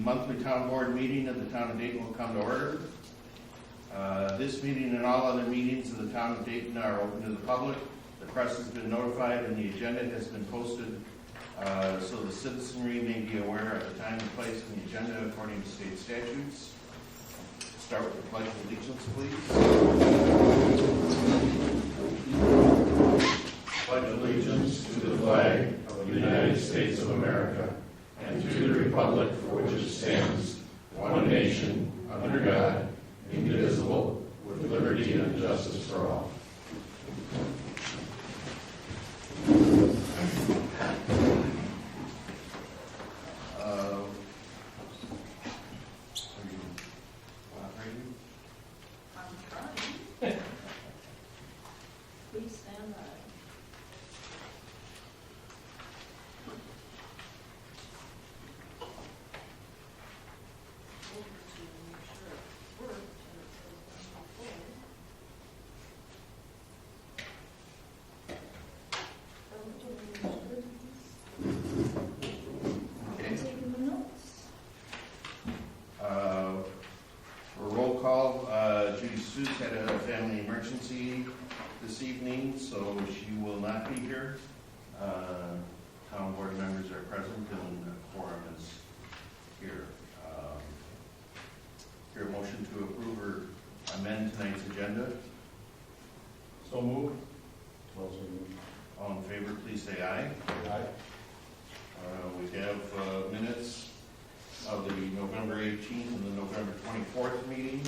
monthly town board meeting of the Town of Dayton will come to order. This meeting and all other meetings of the Town of Dayton are open to the public. The press has been notified and the agenda has been posted so the citizenry may be aware of the time and place in the agenda according to state statutes. Start with the Pledge of Allegiance, please. Pledge allegiance to the flag of the United States of America and to the republic for which it stands, one nation, under God, indivisible, with liberty and justice for all. Please stand by. Over to make sure it worked and it says on the floor. Okay. Taking the notes. For roll call, Judy Seuss had a family emergency this evening, so she will not be here. Town board members are present and the quorum is here. Here a motion to approve or amend tonight's agenda. So moved. All in favor, please say aye. Aye. We have minutes of the November 18th and the November 24th meeting.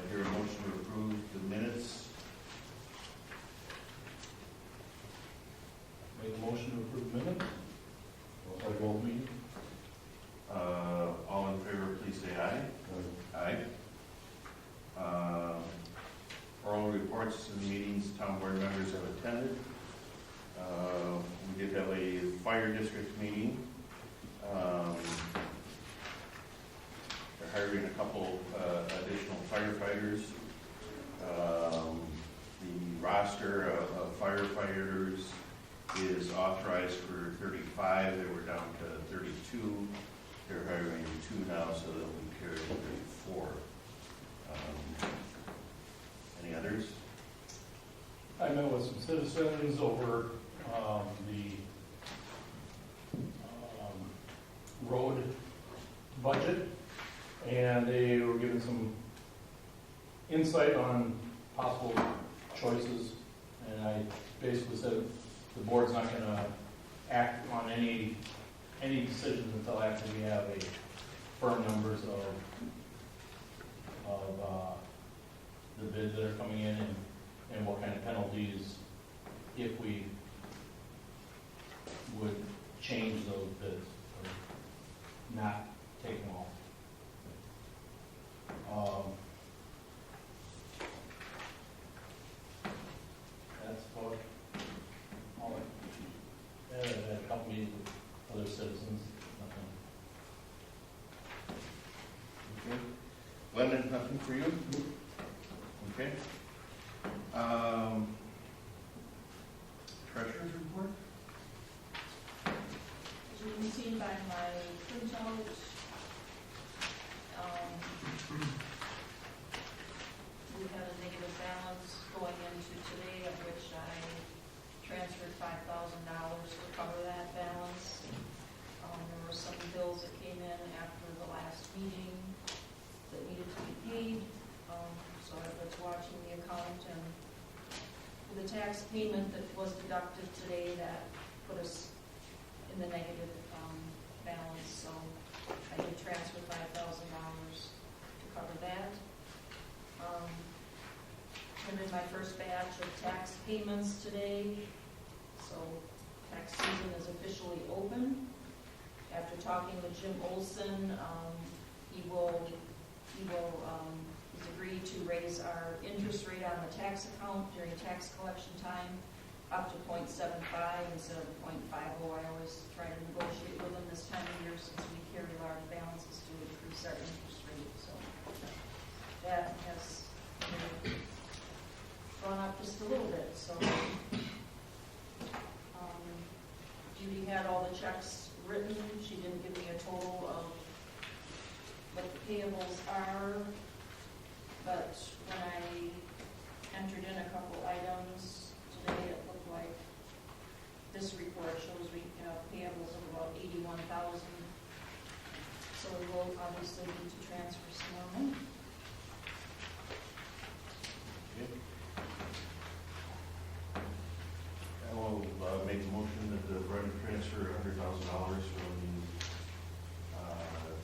Here a motion to approve the minutes. Make a motion to approve minutes. Also both meetings. All in favor, please say aye. Aye. Oral reports to the meetings town board members have attended. We did have a fire district meeting. They're hiring a couple additional firefighters. The roster of firefighters is authorized for 35. They were down to 32. They're hiring 2 now, so they'll be carried to 34. Any others? I met with some citizens over the road budget, and they were giving some insight on possible choices, and I basically said the board's not going to act on any decisions until after we have a firm numbers of the bids that are coming in and what kind of penalties if we would change those bids or not take them off. That's about all I had a couple meetings with other citizens. Okay. Glendon, nothing for you? Okay. Treasurer's report? As you can see by my printout, we had a negative balance going into today, of which I transferred $5,000 to cover that balance. There were some bills that came in after the last meeting that needed to be paid. So I was watching the account, and the tax payment that was deducted today, that put us in the negative balance. So I did transfer $5,000 to cover that. And then my first batch of tax payments today. So tax season is officially open. After talking with Jim Olson, he's agreed to raise our interest rate on the tax account during tax collection time up to 0.75 instead of 0.50. I always try to negotiate with them this time of year since we carry large balances to increase our interest rate. So that has gone up just a little bit. So Judy had all the checks written. She didn't give me a total payables are, but when I entered in a couple items today, it looked like this report shows we have payables of about 81,000. So we will obviously need to transfer some more money. I will make a motion that the board transfer $100,000 from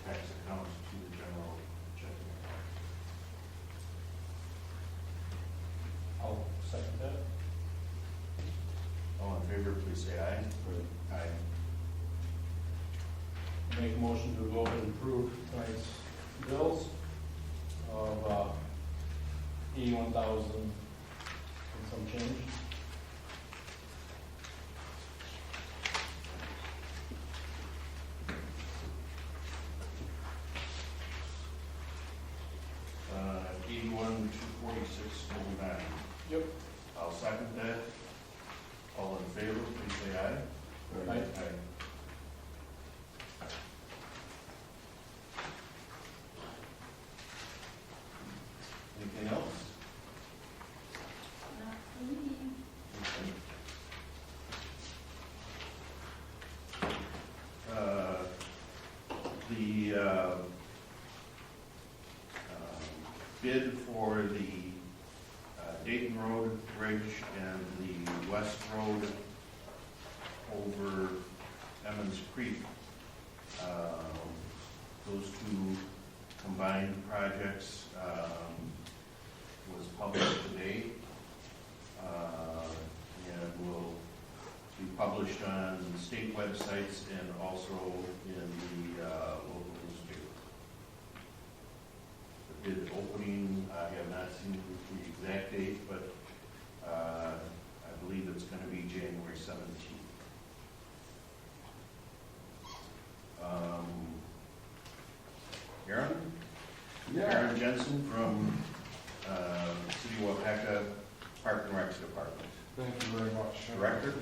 tax accounts to the general checking account. I'll second that. All in favor, please say aye. Aye. Make a motion to go ahead and approve tonight's bills of $81,000 and some change. $81,246.49. Yep. I'll second that. All in favor, please say aye. Aye. Anything else? Not for me. The bid for the Dayton Road Bridge and the West Road over Emmons Creek, those two combined projects was published today and will be published on the state websites and also in the local newspaper. The bid opening, I have not seen the exact date, but I believe it's going to be January 17th. Aaron? Aaron Jensen from City of Wapaka Park and Recs Department. Thank you very much. Director of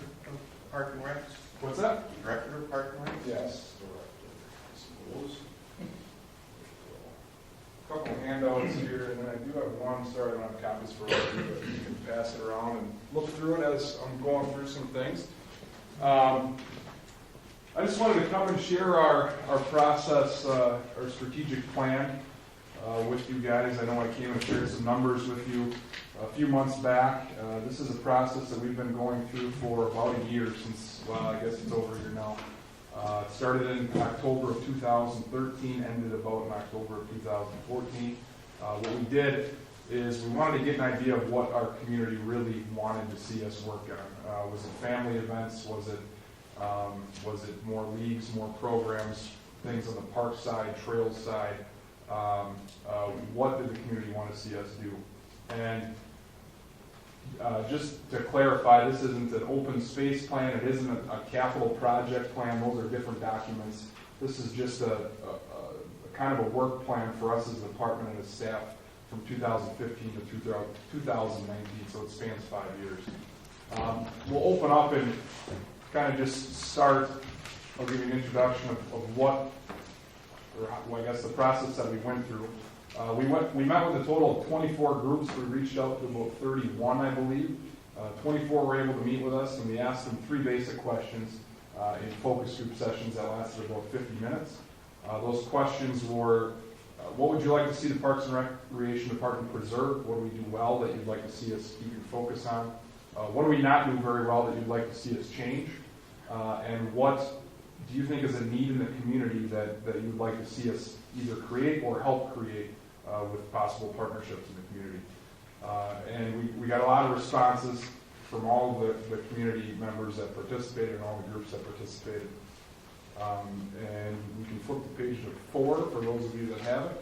Park and Recs? What's that? Director of Park and Recs? Yes, director. I suppose. A couple of handouts here, and then I do have one. Sorry, I don't have copies for all of you, but you can pass it around and look through it as I'm going through some things. I just wanted to come and share our process, our strategic plan with you guys. I know I came and shared some numbers with you a few months back. This is a process that we've been going through for about a year since, well, I guess it's over a year now. It started in October of 2013, ended about in October of 2014. What we did is we wanted to get an idea of what our community really wanted to see us work on. Was it family events? Was it more leagues, more programs, things on the park side, trail side? What did the community want to see us do? And just to clarify, this isn't an open space plan. It isn't a capital project plan. Those are different documents. This is just a kind of a work plan for us as a department and as staff from 2015 to 2019, so it spans 5 years. We'll open up and kind of just start. I'll give you an introduction of what, or I guess the process that we went through. We met with a total of 24 groups. We reached out to about 31, I believe. 24 were able to meet with us, and we asked them 3 basic questions in focus group sessions that lasted about 50 minutes. Those questions were, what would you like to see the Parks and Recreation Department preserve? What do we do well that you'd like to see us keep your focus on? What do we not do very well that you'd like to see us change? And what do you think is a need in the community that you'd like to see us either create or help create with possible partnerships in the community? And we got a lot of responses from all of the community members that participated and all the groups that participated. And we can flip the page to 4 for those of you that have it.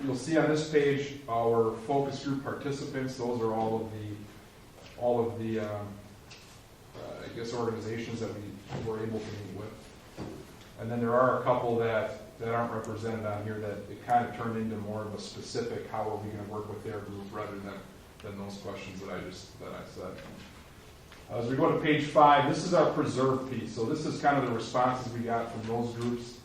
You'll see on this page our focus group participants. Those are all of the I guess organizations that we were able to meet with. And then there are a couple that aren't represented on here that it kind of turned into more of a specific how are we going to work with their group rather than those questions that I said. As we go to page 5, this is our preserve piece. So this is kind of the responses we got from those groups.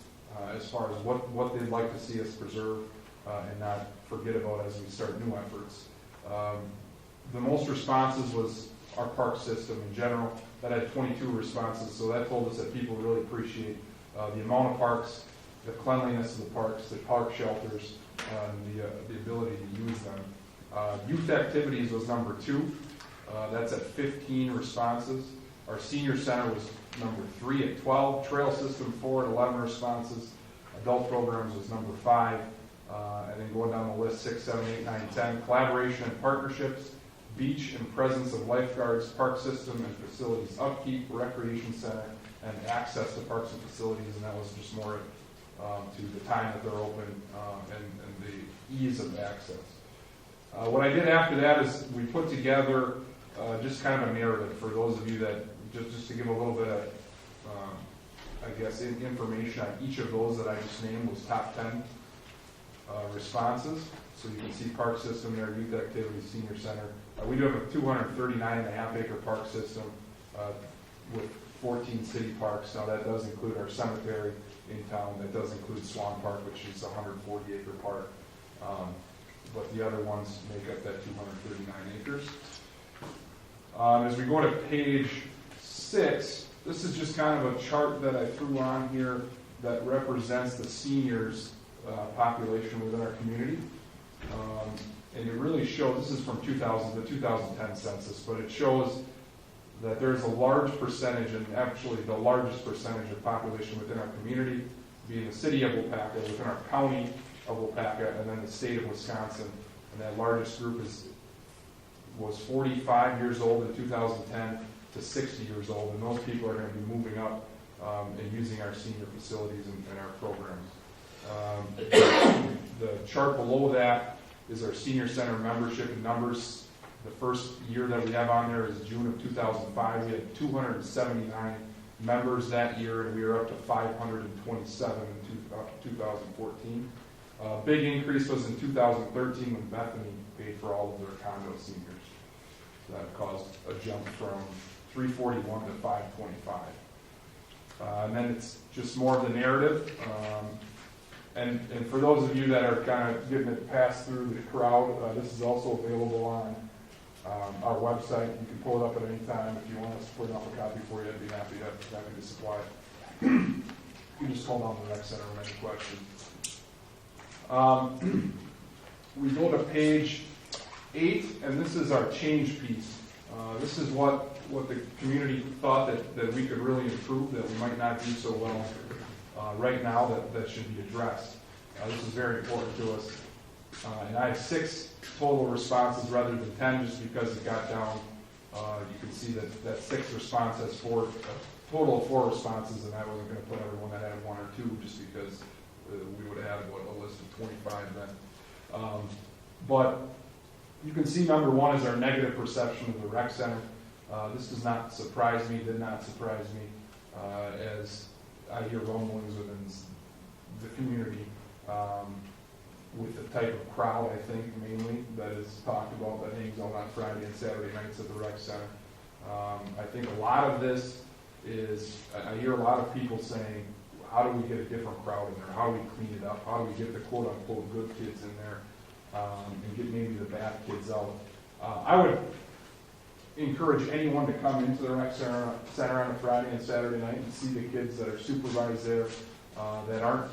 as far as what they'd like to see us preserve and not forget about as we start new efforts. The most responses was our park system in general. That had 22 responses, so that told us that people really appreciate the amount of parks, the cleanliness of the parks, the park shelters, and the ability to use them. Youth activities was number 2. That's at 15 responses. Our senior center was number 3 at 12. Trail system 4 at 11 responses. Adult programs was number 5. And then going down the list, 6, 7, 8, 9, 10. Collaboration and partnerships, beach and presence of lifeguards, park system and facilities upkeep, recreation center, and access to parks and facilities. And that was just more to the time that they're open and the ease of access. What I did after that is we put together just kind of a narrative for those of you that, just to give a little bit of, I guess, information on each of those that I just named was top 10 responses. So you can see park system there, youth activities, senior center. We do have a 239.5 acre park system with 14 city parks. Now that does include our cemetery in town. That does include Swan Park, which is a 140 acre park. But the other ones make up that 239 acres. As we go to page 6, this is just kind of a chart that I threw on here that represents the seniors population within our community. And it really shows, this is from the 2010 census, but it shows that there's a large percentage, and actually the largest percentage of population within our community, being the city of Waupaca, within our county of Waupaca, and then the state of Wisconsin. And that largest group was 45 years old in 2010 to 60 years old, and those people are going to be moving up and using our senior facilities and our programs. The chart below that is our senior center membership and numbers. The first year that we have on there is June of 2005. We had 279 members that year, and we were up to 527 in 2014. Big increase was in 2013 when Bethany paid for all of their condo seniors. That caused a jump from 341 to 525. And then it's just more of the narrative. And for those of you that are kind of getting it passed through the crowd, this is also available on our website. You can pull it up at any time. If you want us to put up a copy for you, I'd be happy to supply it. You can just call down the rec center with any questions. We go to page 8, and this is our change piece. This is what the community thought that we could really improve, that we might not do so well right now that should be addressed. This is very important to us. And I have 6 total responses rather than 10 just because it got down. You can see that 6 response has 4, a total of 4 responses, and I wasn't going to put everyone that had 1 or 2 just because we would have had a list of 25 then. But you can see number 1 is our negative perception of the rec center. This does not surprise me, did not surprise me, as I hear rumblings within the community with the type of crowd, I think, mainly, that is talked about that hangs out on Friday and Saturday nights at the rec center. I think a lot of this is, I hear a lot of people saying, how do we get a different crowd in there? How do we clean it up? How do we get the quote-unquote good kids in there and get maybe the bad kids out? I would encourage anyone to come into the rec center on a Friday and Saturday night and see the kids that are supervised there that aren't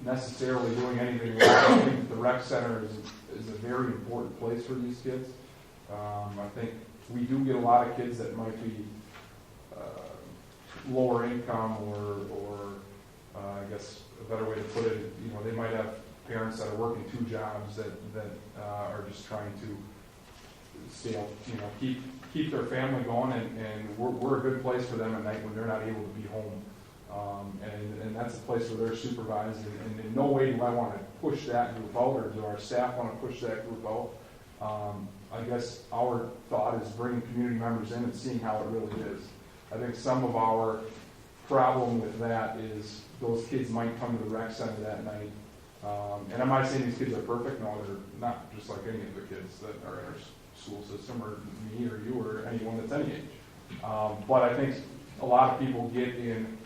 necessarily doing anything wrong. I think the rec center is a very important place for these kids. I think we do get a lot of kids that might be lower income or I guess a better way to put it, they might have parents that are working 2 jobs that are just trying to stay, keep their family going, and we're a good place for them at night when they're not able to be home. And that's a place where they're supervised, and in no way do I want to push that group out, or do our staff want to push that group out. I guess our thought is bringing community members in and seeing how it really is. I think some of our problem with that is those kids might come to the rec center that night. And I'm not saying these kids are perfect. No, they're not, just like any of the kids that are in our school system, or me or you or anyone that's any age. But I think a lot of people get in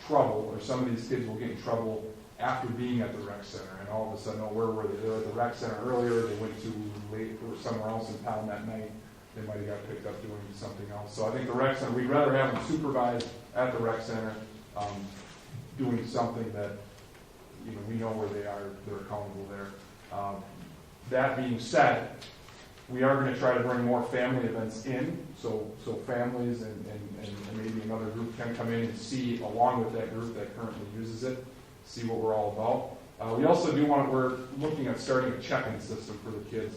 trouble, or some of these kids will get in trouble after being at the rec center, and all of a sudden, oh, where were they? They were at the rec center earlier, they went to late, or somewhere else in town that night, they might have got picked up doing something else. So I think the rec center, we'd rather have them supervised at the rec center, doing something that, we know where they are, they're accountable there. That being said, we are going to try to bring more family events in, so families and maybe another group can come in and see, along with that group that currently uses it, see what we're all about. We also we're looking at starting a check-in system for the kids.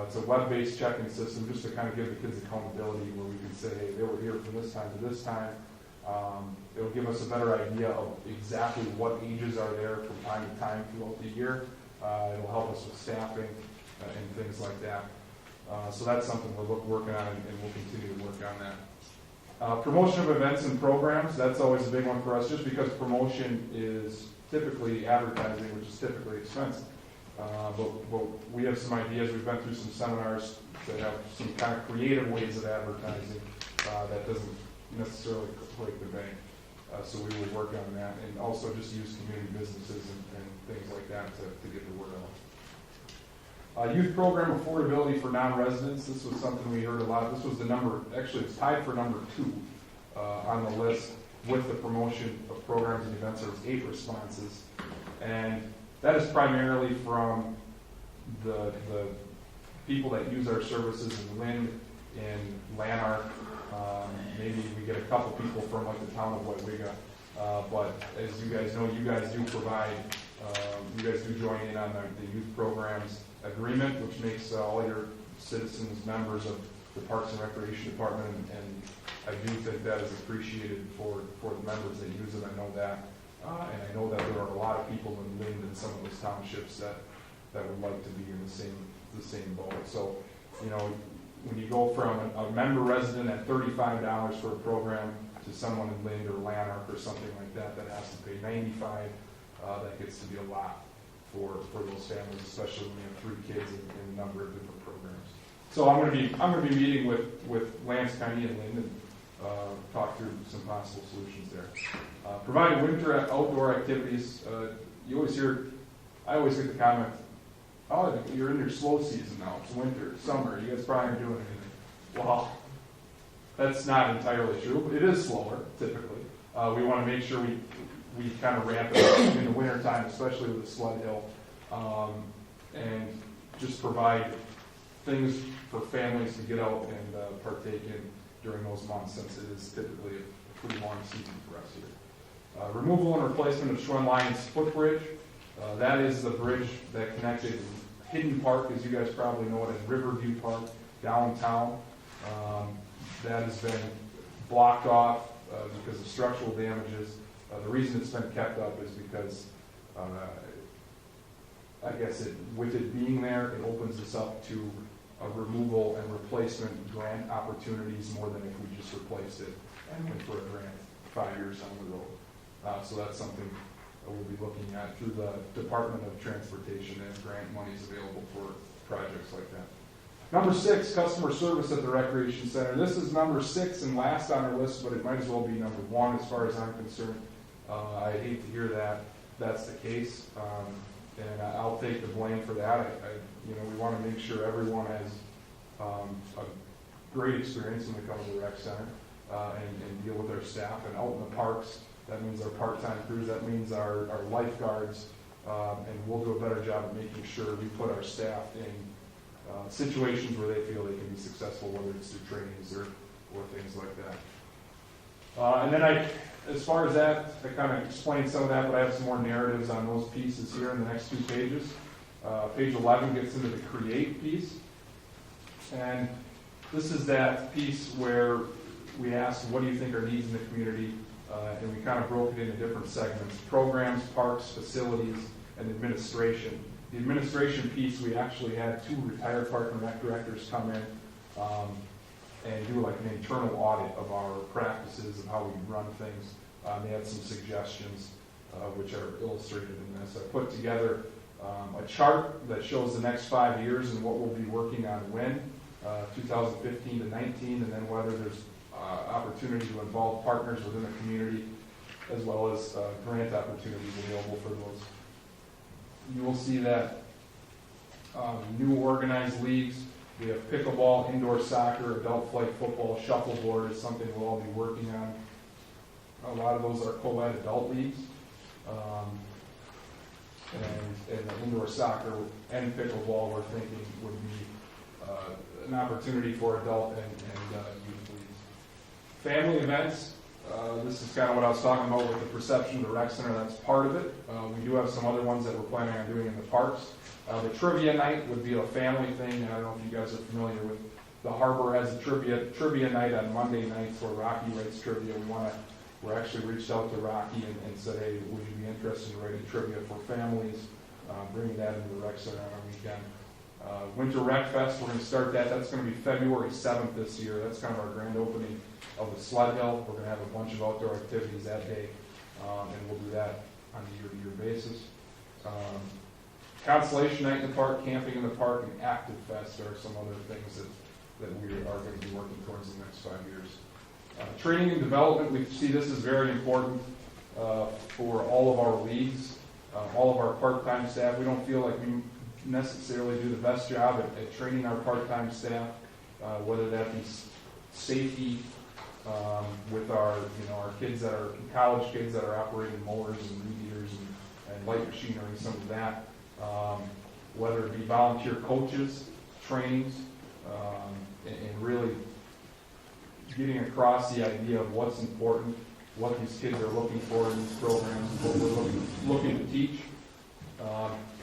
It's a web-based check-in system just to kind of give the kids accountability, where we can say, hey, they were here from this time to this time. It'll give us a better idea of exactly what ages are there from time to time throughout the year. It'll help us with staffing and things like that. So that's something we're working on, and we'll continue to work on that. Promotion of events and programs, that's always a big one for us, just because promotion is typically advertising, which is typically expensive. But we have some ideas. We've been through some seminars that have some kind of creative ways of advertising that doesn't necessarily break the bank. So we will work on that, and also just use community businesses and things like that to get the word out. Youth program affordability for non-residents. This was something we heard a lot. This was actually it's tied for number 2 on the list with the promotion of programs and events. There was 8 responses. And that is primarily from the people that use our services in Lynn, in Lanark. Maybe we get a couple people from like the town of WI. But as you guys know, you guys do provide, you guys do join in on the youth programs agreement, which makes all your citizens members of the Parks and Recreation Department, and I do think that is appreciated for the members that use it. I know that, and I know that there are a lot of people in Lynn and some of those townships that would like to be in the same boat. So, when you go from a member resident at $35 for a program to someone in Lynn or Lanark or something like that has to pay $95, that gets to be a lot for those families, especially when you have 3 kids and a number of different programs. So I'm going to be meeting with Lance County and Lynn and talk through some possible solutions there. Provide winter outdoor activities. I always get the comment, oh, you're in your slow season now. It's winter, summer. You guys probably aren't doing anything. Well, that's not entirely true. It is slower, typically. We want to make sure we kind of ramp it up in the wintertime, especially with the sled hill, and just provide things for families to get out and partake in during those months, since it is typically a pretty long season for us here. Removal and replacement of Schwen Lyons footbridge. That is the bridge that connected Hidden Park, as you guys probably know it, and Riverview Park downtown. That has been blocked off because of structural damages. The reason it's been kept up is because I guess with it being there, it opens us up to a removal and replacement grant opportunities more than if we just replaced it and went for a grant 5 years down the road. So that's something we'll be looking at through the Department of Transportation, and grant monies available for projects like that. Number 6, customer service at the Recreation Center. This is number 6 and last on our list, but it might as well be number 1 as far as I'm concerned. I hate to hear that that's the case, and I'll take the blame for that. We want to make sure everyone has a great experience when they come to the rec center and deal with our staff. And out in the parks, that means our part-time crews, that means our lifeguards, and we'll do a better job of making sure we put our staff in situations where they feel they can be successful, whether it's through trainings or things like that. And then as far as that, I kind of explained some of that, but I have some more narratives on those pieces here in the next 2 pages. Page 11 gets into the create piece. And this is that piece where we asked, what do you think are needs in the community? And we kind of broke it into different segments: programs, parks, facilities, and administration. The administration piece, we actually had 2 retired park and rec directors come in and do like an internal audit of our practices and how we run things. They had some suggestions, which are illustrated in this. I put together a chart that shows the next 5 years and what we'll be working on when, 2015 to 19, and then whether there's opportunity to involve partners within the community. as well as grant opportunities available for those. You will see that new organized leagues. We have pickleball, indoor soccer, adult flag football, shuffleboard is something we'll all be working on. A lot of those are co-ed adult leagues. And the indoor soccer and pickleball we're thinking would be an opportunity for adult and youth leagues. Family events, this is kind of what I was talking about with the perception of the rec center, that's part of it. We do have some other ones that we're planning on doing in the parks. The trivia night would be a family thing. I don't know if you guys are familiar with, the harbor has a trivia night on Monday nights where Rocky writes trivia. We actually reached out to Rocky and said, hey, would you be interested in writing trivia for families, bringing that into the rec center on a weekend. Winter Rec Fest, we're going to start that. That's going to be February 7th this year. That's kind of our grand opening of the sled hill. We're going to have a bunch of outdoor activities that day, and we'll do that on a year-to-year basis. Constellation Night in the Park, Camping in the Park, and Active Fest are some other things that we are going to be working towards in the next 5 years. Training and development, we see this as very important for all of our leagues, all of our part-time staff. We don't feel like we necessarily do the best job at training our part-time staff, whether that be safety with our kids that are college kids that are operating mowers and weed eaters and light machinery, some of that, whether it be volunteer coaches, trainings, and really getting across the idea of what's important, what these kids are looking for in these programs, what we're looking to teach.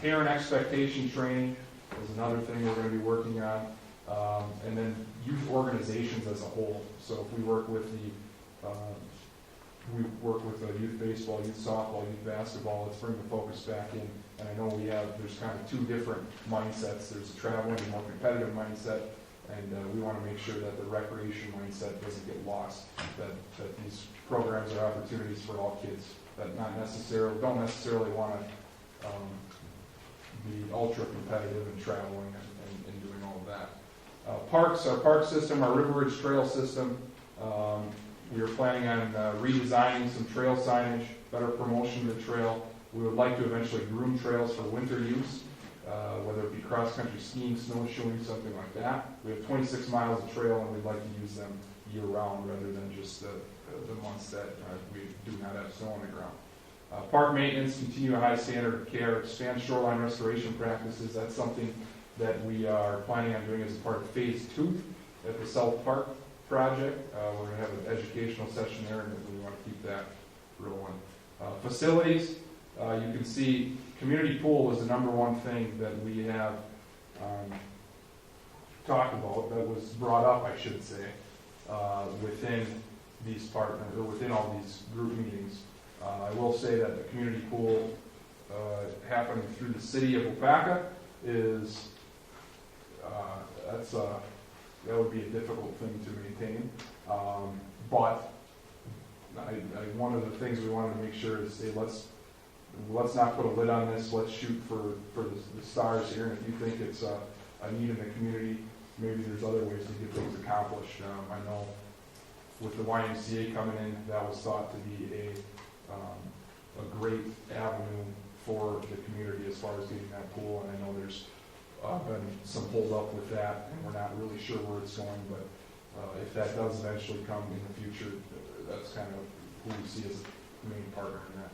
Parent expectation training is another thing we're going to be working on. And then youth organizations as a whole. So if we work with youth baseball, youth softball, youth basketball, let's bring the focus back in. And I know there's kind of two different mindsets. There's a traveling and more competitive mindset, and we want to make sure that the recreation mindset doesn't get lost, that these programs are opportunities for all kids that don't necessarily want to be ultra competitive and traveling and doing all of that. Parks, our park system, our River Ridge Trail system, we are planning on redesigning some trail signage, better promotion of the trail. We would like to eventually groom trails for winter use, whether it be cross-country skiing, snowshoeing, something like that. We have 26 miles of trail, and we'd like to use them year-round rather than just the months that we do not have snow on the ground. Park maintenance, continue a high standard of care, expand shoreline restoration practices. That's something that we are planning on doing as a part of Phase 2 at the South Park project. We're going to have an educational session there, and we want to keep that rolling. Facilities, you can see community pool is the number one thing that we have talked about, that was brought up, I should say, within these partners, or within all these group meetings. I will say that the community pool happening through the city of Waupaca is, that would be a difficult thing to maintain. But one of the things we wanted to make sure is, say, let's not put a lid on this. Let's shoot for the stars here. And if you think it's a need in the community, maybe there's other ways to get things accomplished. I know with the YMCA coming in, that was thought to be a great avenue for the community as far as getting that pool. And I know there's been some hold up with that, and we're not really sure where it's going. But if that does eventually come in the future, that's kind of who we see as the main partner in that.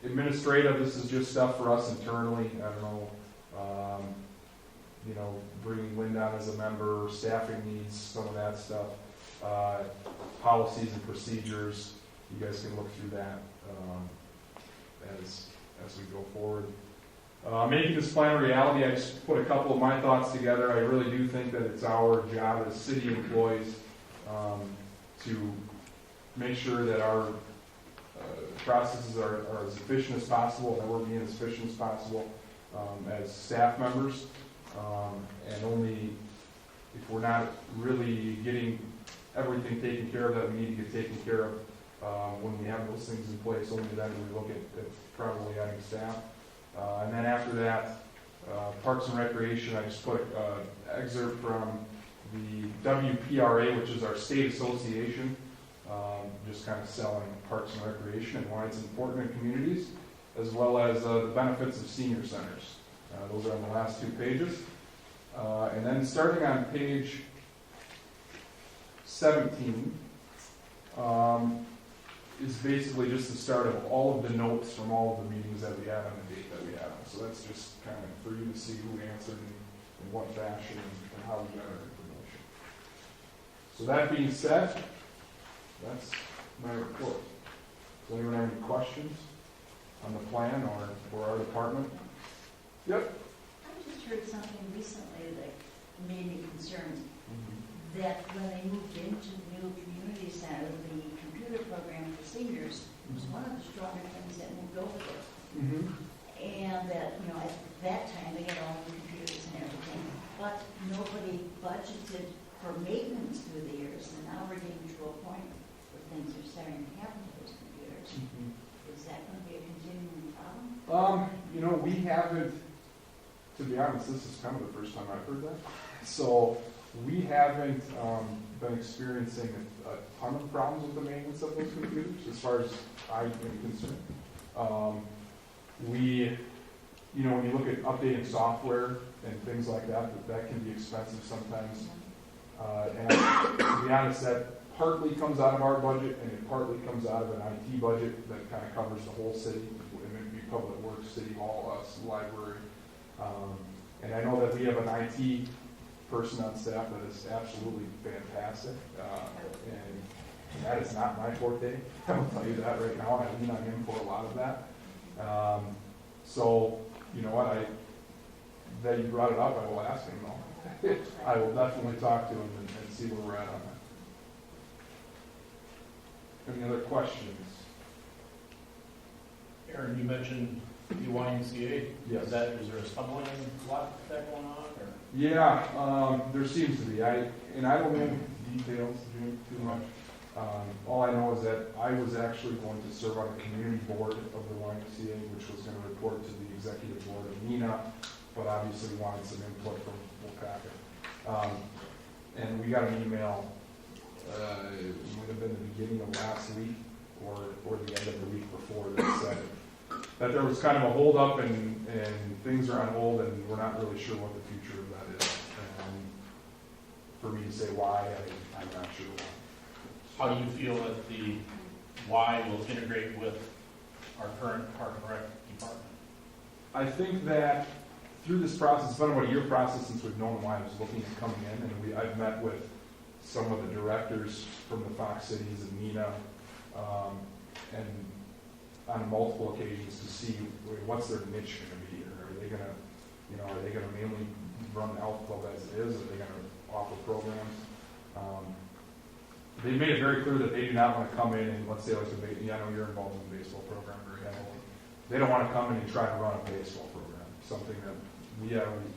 Administrative, this is just stuff for us internally. I don't know, bringing Linda on as a member, staffing needs, some of that stuff. Policies and procedures, you guys can look through that as we go forward. Making this plan a reality, I just put a couple of my thoughts together. I really do think that it's our job as city employees to make sure that our processes are as efficient as possible, that we're being as efficient as possible as staff members. And only if we're not really getting everything taken care of that we need to get taken care of when we have those things in place, only then we look at probably adding staff. And then after that, Parks and Recreation, I just put an excerpt from the WPRA, which is our state association. just kind of selling parks and recreation and why it's important in communities, as well as the benefits of senior centers. Those are on the last 2 pages. And then starting on page 17 is basically just the start of all of the notes from all of the meetings that we had on the date that we had. So that's just kind of for you to see who answered in what fashion and how we got our information. So that being said, that's my report. Does anyone have any questions on the plan or our department? Yep. I just heard something recently that made me concerned, that when they moved into the new community center, the computer program for seniors was one of the stronger things that moved over there. And that, at that time, they had all the computers and everything, but nobody budgeted for maintenance through the years, and now we're getting to a point where things are starting to happen to those computers. Is that going to be a continuing problem? We haven't, to be honest, this is kind of the first time I've heard that. So we haven't been experiencing a ton of problems with the maintenance of those computers, as far as I'm concerned. When you look at updating software and things like that, that can be expensive sometimes. And to be honest, that partly comes out of our budget, and it partly comes out of an IT budget that kind of covers the whole city. It may be Public Works, City Hall, us, library. And I know that we have an IT person on staff that is absolutely fantastic, and that is not my forte. I will tell you that right now. I lean on him for a lot of that. So, you know what, that you brought it up, I will ask him though. I will definitely talk to him and see where we're at on that. Any other questions? Aaron, you mentioned the YMCA. Yes. Is there a stumbling block that going on, or? Yeah, there seems to be. I don't know details too much. All I know is that I was actually going to serve on the community board of the YMCA, which was going to report to the executive board of MENA, but obviously wanted some input from Caucus. And we got an email, it might have been the beginning of last week or the end of the week before, that said that there was kind of a hold up and things are on hold and we're not really sure what the future of that is. And for me to say why, I'm not sure why. How do you feel that the Y will integrate with our current Park and Rec department? I think that through this process, it's been about a year process since we've known why I was looking at coming in, and I've met with some of the directors from the Fox Cities and MENA, and on multiple occasions to see what's their niche going to be. Are they going to mainly run the health club as it is? Are they going to offer programs? They made it very clear that they do not want to come in and, let's say, like I know you're involved in the baseball program very heavily. They don't want to come in and try to run a baseball program. Something that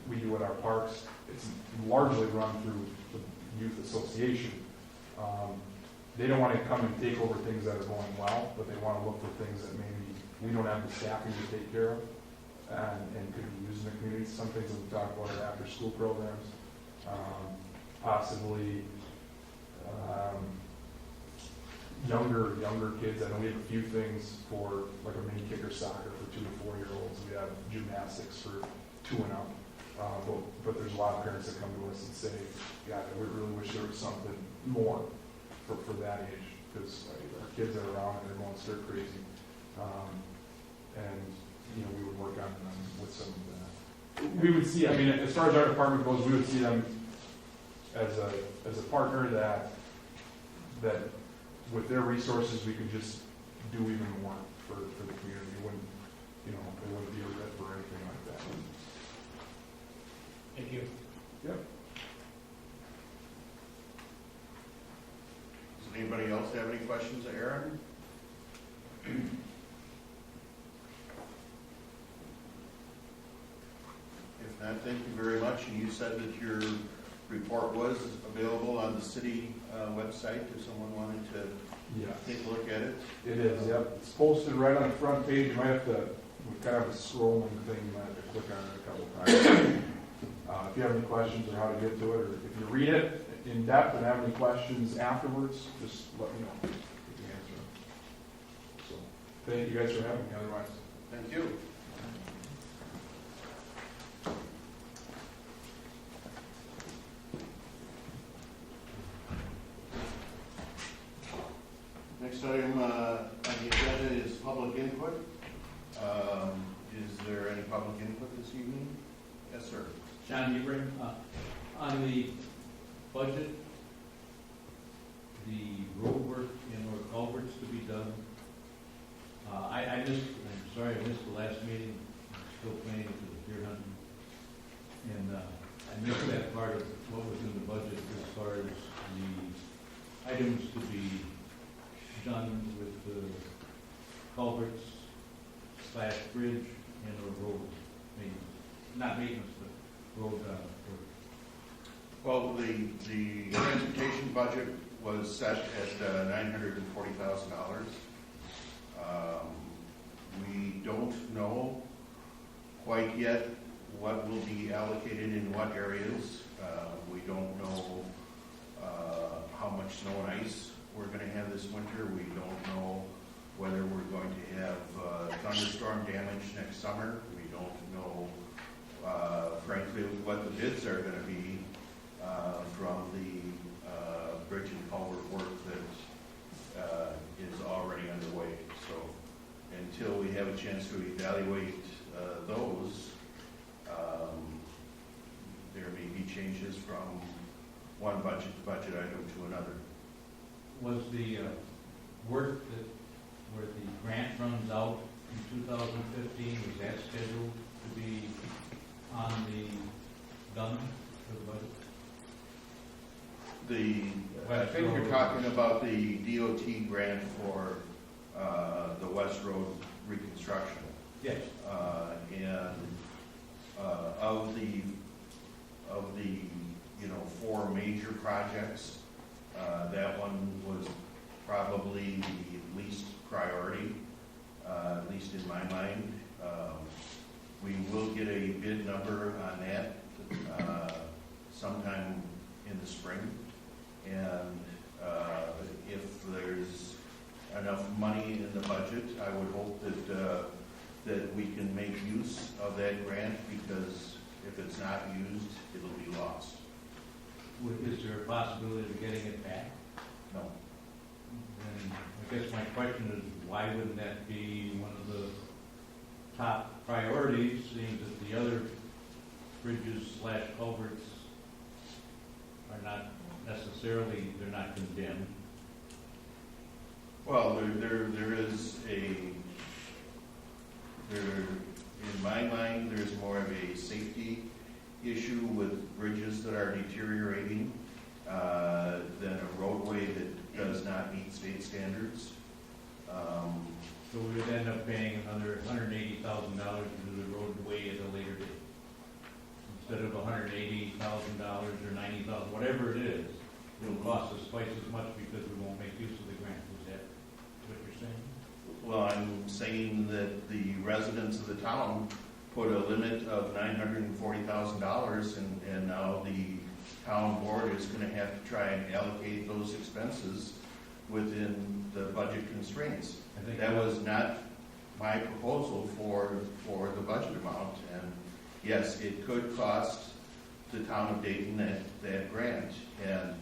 we do at our parks. It's largely run through the youth association. They don't want to come and take over things that are going well, but they want to look for things that maybe we don't have the staffing to take care of and could be used in the community. Some things that we talk about are after-school programs, possibly younger kids. I know we have a few things for like a mini kicker soccer for 2 to 4 year olds. We have gymnastics for 2 and up. But there's a lot of parents that come to us and say, "God, we really wish there was something more for that age," because our kids are around and they're going stir crazy. And we would work on them with some of that. We would see. I mean, as far as our department goes, we would see them as a partner that with their resources we could just do even more for the community. It wouldn't be a rip or anything like that. Thank you. Yep. Does anybody else have any questions of Aaron? If not, thank you very much. And you said that your report was available on the city website if someone wanted to take a look at it. It is, yep. It's posted right on the front page. You might have to, we kind of have a scrolling thing, you might have to click on it a couple times. If you have any questions or how to get to it, or if you read it, in depth and have any questions afterwards, just let me know. We can answer them. So, thank you guys for having me, otherwise. Thank you. Next item on the agenda is public input. Is there any public input this evening? Yes, sir. John Hebring, on the budget, the road work and/or culverts to be done. I missed, I'm sorry, I missed the last meeting, I'm still planning for the deer hunting. And I missed that part of what was in the budget as far as the items to be done with the culverts / bridge and/or road maintenance. Not maintenance, but road work. Well, the transportation budget was set at $940,000. We don't know quite yet what will be allocated in what areas. We don't know how much snow and ice we're going to have this winter. We don't know whether we're going to have thunderstorm damage next summer. We don't know, frankly, what the bids are going to be from the bridge and culvert work that is already underway. So until we have a chance to evaluate those, there may be changes from one budget item to another. Was the work that, where the grant runs out in 2015, was that scheduled to be on the done for the budget? I think you're talking about the DOT grant for the West Road reconstruction. Yes. Of the 4 major projects, that one was probably the least priority, at least in my mind. We will get a bid number on that sometime in the spring, and if there's enough money in the budget, I would hope that we can make use of that grant, because if it's not used, it'll be lost. Is there a possibility of getting it back? No. And I guess my question is, why wouldn't that be one of the top priorities, seeing that the other bridges / culverts are not necessarily, they're not condemned? Well, there is in my mind, there's more of a safety issue with bridges that are deteriorating than a roadway that does not meet state standards. So we would end up paying another $180,000 to do the roadway at a later date. Instead of $180,000 or $90,000, whatever it is, it'll cost us twice as much because we won't make use of the grant. Is that what you're saying? Well, I'm saying that the residents of the town put a limit of $940,000, and now the town board is going to have to try and allocate those expenses within the budget constraints. I think That was not my proposal for the budget amount, and yes, it could cost the town of Dayton that grant, and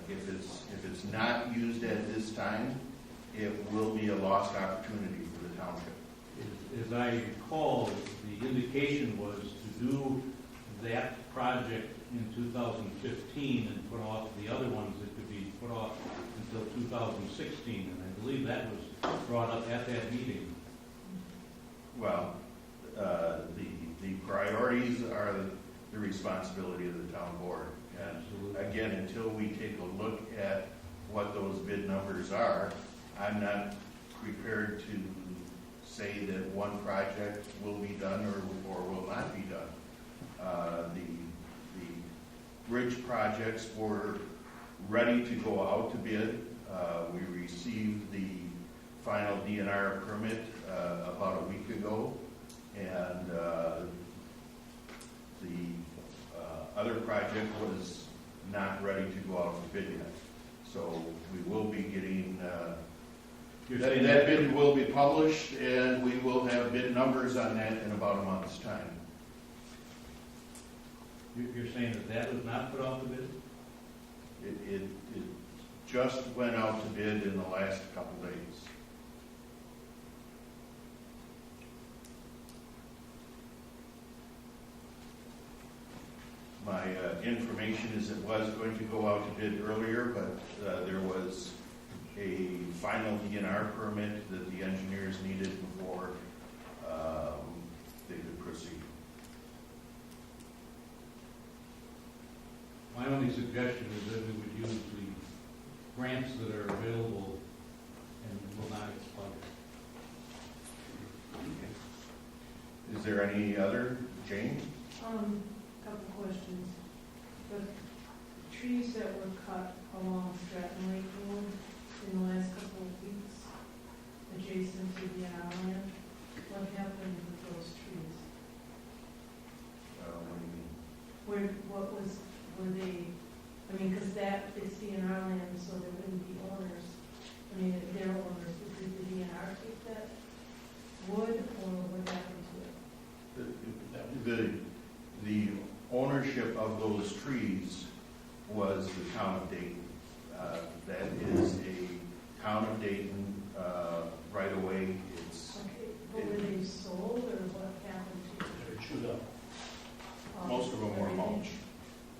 if it's not used at this time, it will be a lost opportunity for the township. As I recall, the indication was to do that project in 2015 and put off the other ones that could be put off until 2016, and I believe that was brought up at that meeting. Well, the priorities are the responsibility of the town board. And Absolutely. again, until we take a look at what those bid numbers are, I'm not prepared to say that one project will be done or will not be done. The bridge projects were ready to go out to bid. We received the final DNR permit about a week ago, and the other project was not ready to go out for bid yet. So we will be getting, You're that saying that bid will be published, and we will have bid numbers on that in about a month's time. you're saying that that was not put off the bid? It just went out to bid in the last couple days. My information is it was going to go out to bid earlier, but there was a final DNR permit that the engineers needed before they could proceed. My only suggestion is that we would use the grants that are available and will not expire. Is there any other, Jane? Couple questions. The trees that were cut along Stratton Lake Road in the last couple of weeks, adjacent to the island, what happened with those trees? What do you mean? Were they, I mean, because that, it's DNR land, so there wouldn't be owners. I mean, if they're owners, did the DNR take that wood, or what happened to it? The ownership of those trees was the Town of Dayton. That is a Town of Dayton right away. It's Okay, but were they sold, or what happened to them? They're chewed up. most of them were mulched.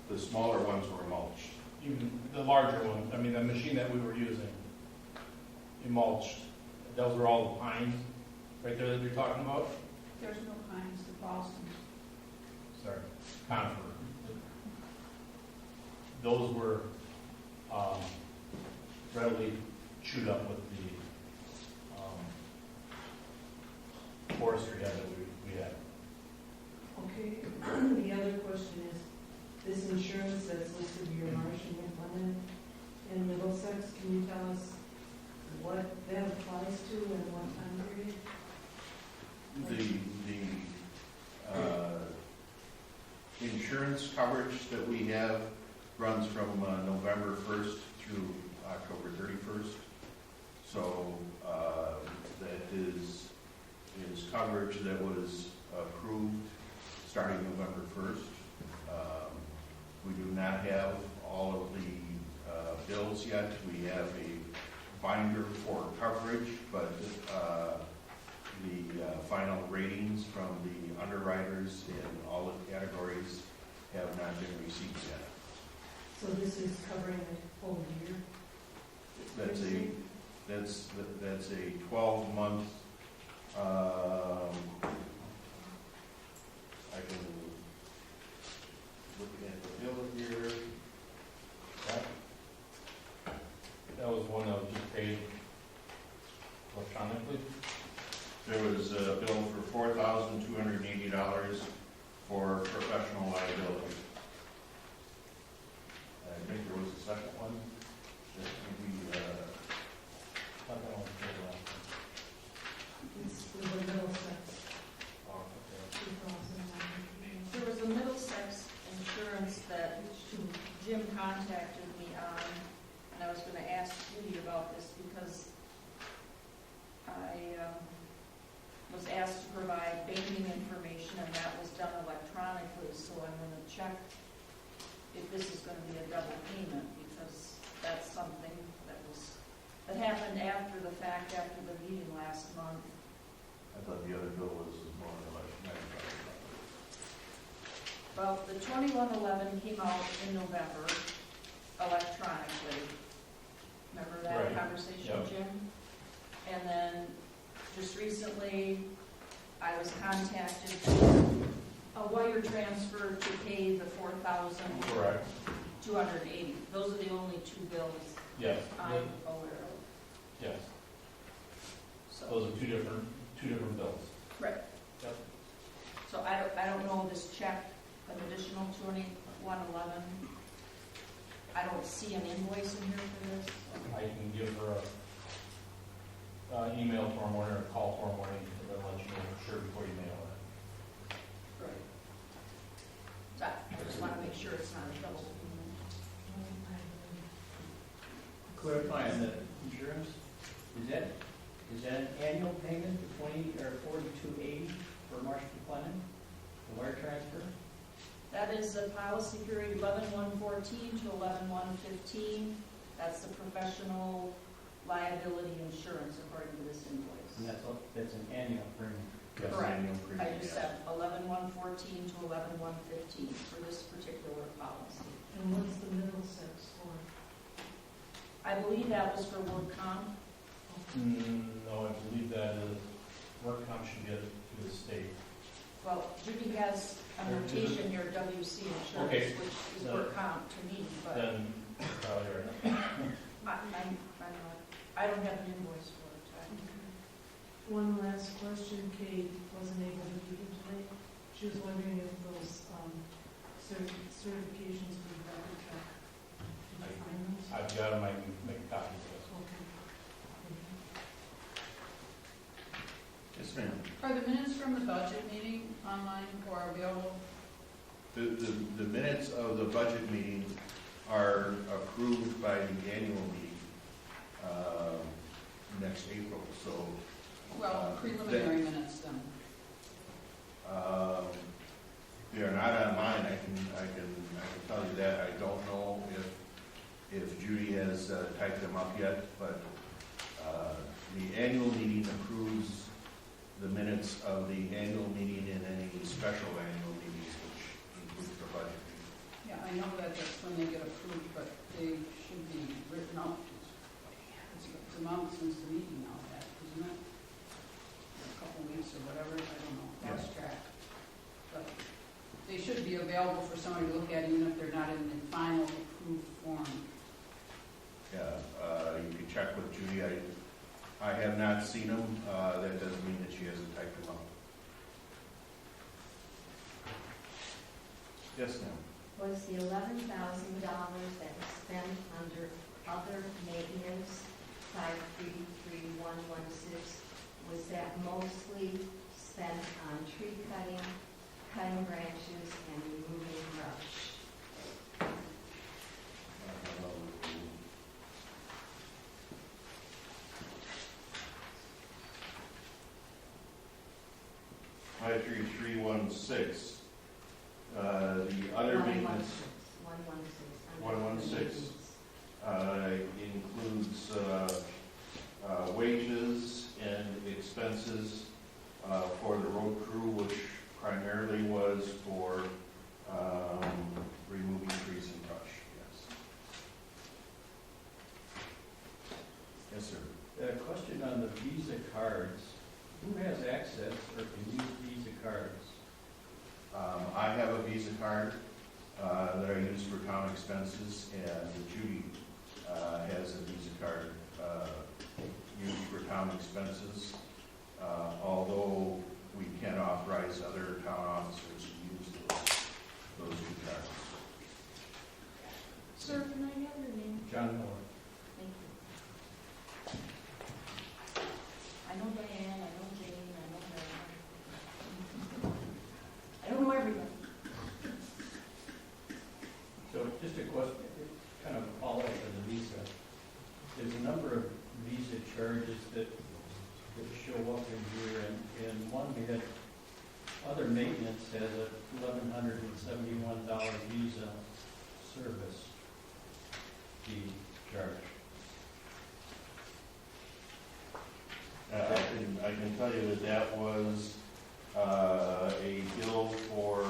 The smaller ones were mulched. Even the larger one, I mean, the machine that we were using, it mulched. Those were all the pines, right there that you're talking about? There's no pines, the balsams. Sorry, conifer. Those were readily chewed up with the forestry head that we had. Okay, the other question is, this insurance that's listed here, Martian implement in Middlesex, can you tell us what that applies to and what time period? The insurance coverage that we have runs from November 1st through October 31st. So that is coverage that was approved starting November 1st. We do not have all of the bills yet. We have a binder for coverage, but the final ratings from the underwriters in all the categories have not been received yet. So this is covering the whole year? That's a 12-month, I can look at the bill here. That was one that was just paid electronically. There was a bill for $4,280 for professional liability. I think there was a second one. That maybe, Thought that one was paid last time. It's the Middlesex, Oh, okay. 2009. There was a Middlesex insurance that Jim contacted me on, and I was gonna ask Judy about this because I was asked to provide banking information, and that was done electronically, so I'm gonna check if this is gonna be a double payment, because that's something that happened after the fact, after the meeting last month. I thought the other bill was more or less. Well, the 2111 came out in November electronically. Remember that Right. conversation, Yep. Jim? And then just recently, I was contacted a wire transfer to pay the Correct. $4,280. Those are the only two bills Yes. I'm aware of. Yes. So, Those are two different bills. right. Yep. So I don't know this check, an additional 2111. I don't see an invoice in here for this. I can give her a email tomorrow morning or a call tomorrow morning, and then let you know for sure before you mail it. Right. So I just want to make sure it's not a double payment. Clarify on the insurance, is that an annual payment, the 4280 for Marshall Planning, the wire transfer? That is the policy period 11/114 to 11/115. That's the professional liability insurance according to this invoice. And that's an annual premium. Yes, Correct. annual premium, I just yes. said 11/114 to 11/115 for this particular policy. And what's the middle steps for? I believe that was for work comp. No, I believe that work comp should get it to the state. Well, Judy has a notation here, WC insurance, Okay. which is No. work comp to me, but Then probably right. I don't have an invoice for it. One last question, Kate wasn't able to be here tonight. She was wondering if those certifications for the record check. Did you find those? I've got them, I can make copies of those. Okay. Yes, ma'am. Are the minutes from the budget meeting online or available? The minutes of the budget meeting are approved by the annual meeting next April, so Well, preliminary minutes then. they are not on mine. I can tell you that. I don't know if Judy has typed them up yet, but the annual meeting approves the minutes of the annual meeting and any special annual meetings, which includes the budget meeting. Yeah, I know that that's when they get approved, but they should be written out. It's a month since the meeting now, that, isn't it? A couple weeks or whatever, I don't know, lost track. But they should be available for somebody to look at even if they're not in the final approved form. Yeah, you can check with Judy. I have not seen them. That doesn't mean that she hasn't typed them up. Yes, ma'am. Was the $11,000 that was spent under other maintenance, 533-116, was that mostly spent on tree cutting, cutting branches, and removing brush? 53316. The other maintenance 116 includes wages and expenses for the road crew, which primarily was for removing trees and brush. Yes. Yes, sir. A question on the Visa cards. Who has access or can use Visa cards? I have a Visa card that I use for town expenses, and Judy has a Visa card used for town expenses, although we can authorize other town officers to use those two cards. Sir, can I have your name? John Miller. Thank you. I know Diane, I know Jane, I know Mary. I don't know everybody. So just a question, kind of a follow-up on the Visa. There's a number of Visa charges that show up in here, and one we had, other maintenance has a $1,171 Visa service fee charge. I can tell you that was a bill for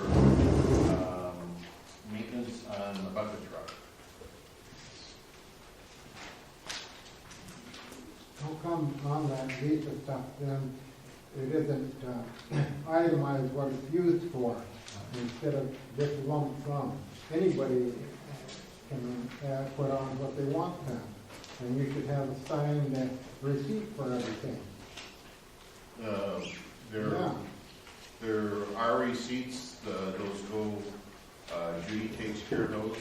maintenance on the bucket truck. How come on that Visa stuff, then it isn't itemized what it's used for, instead of just lump sum? Anybody can put on what they want then, and you should have a signed receipt for everything. There are receipts, those go, Judy takes care of those.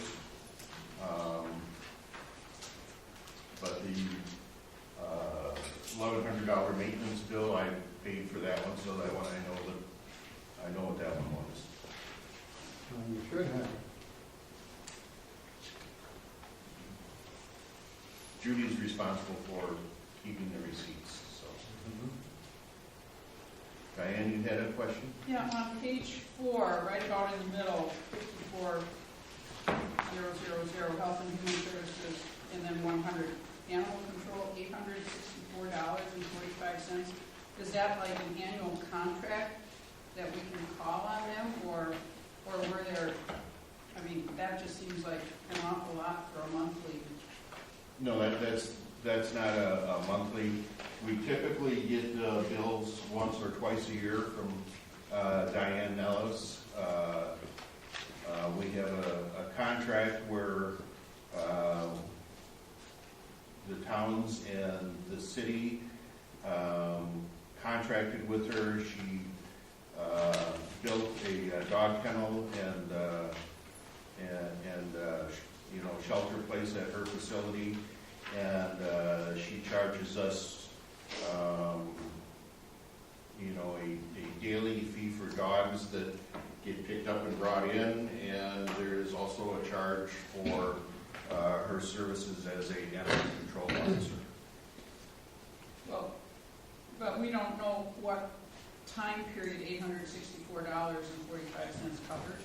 But the $1,100 maintenance bill, I paid for that one, so that one I know what that one was. You should have. Judy's responsible for keeping the receipts, so. Diane, you had a question? Yeah, on page 4, right about in the middle, 54,000, Health and Human Services, and then 100. Animal Control, $864.45. Is that like an annual contract that we can call on them, or were there, I mean, that just seems like an awful lot for a monthly. No, that's not a monthly. We typically get bills once or twice a year from Diane Nellis. We have a contract where the towns and the city contracted with her. She built a dog kennel and shelter place at her facility, and she charges us a daily fee for dogs that get picked up and brought in, and there is also a charge for her services as a animal control officer. Well, but we don't know what time period $864.45 covers.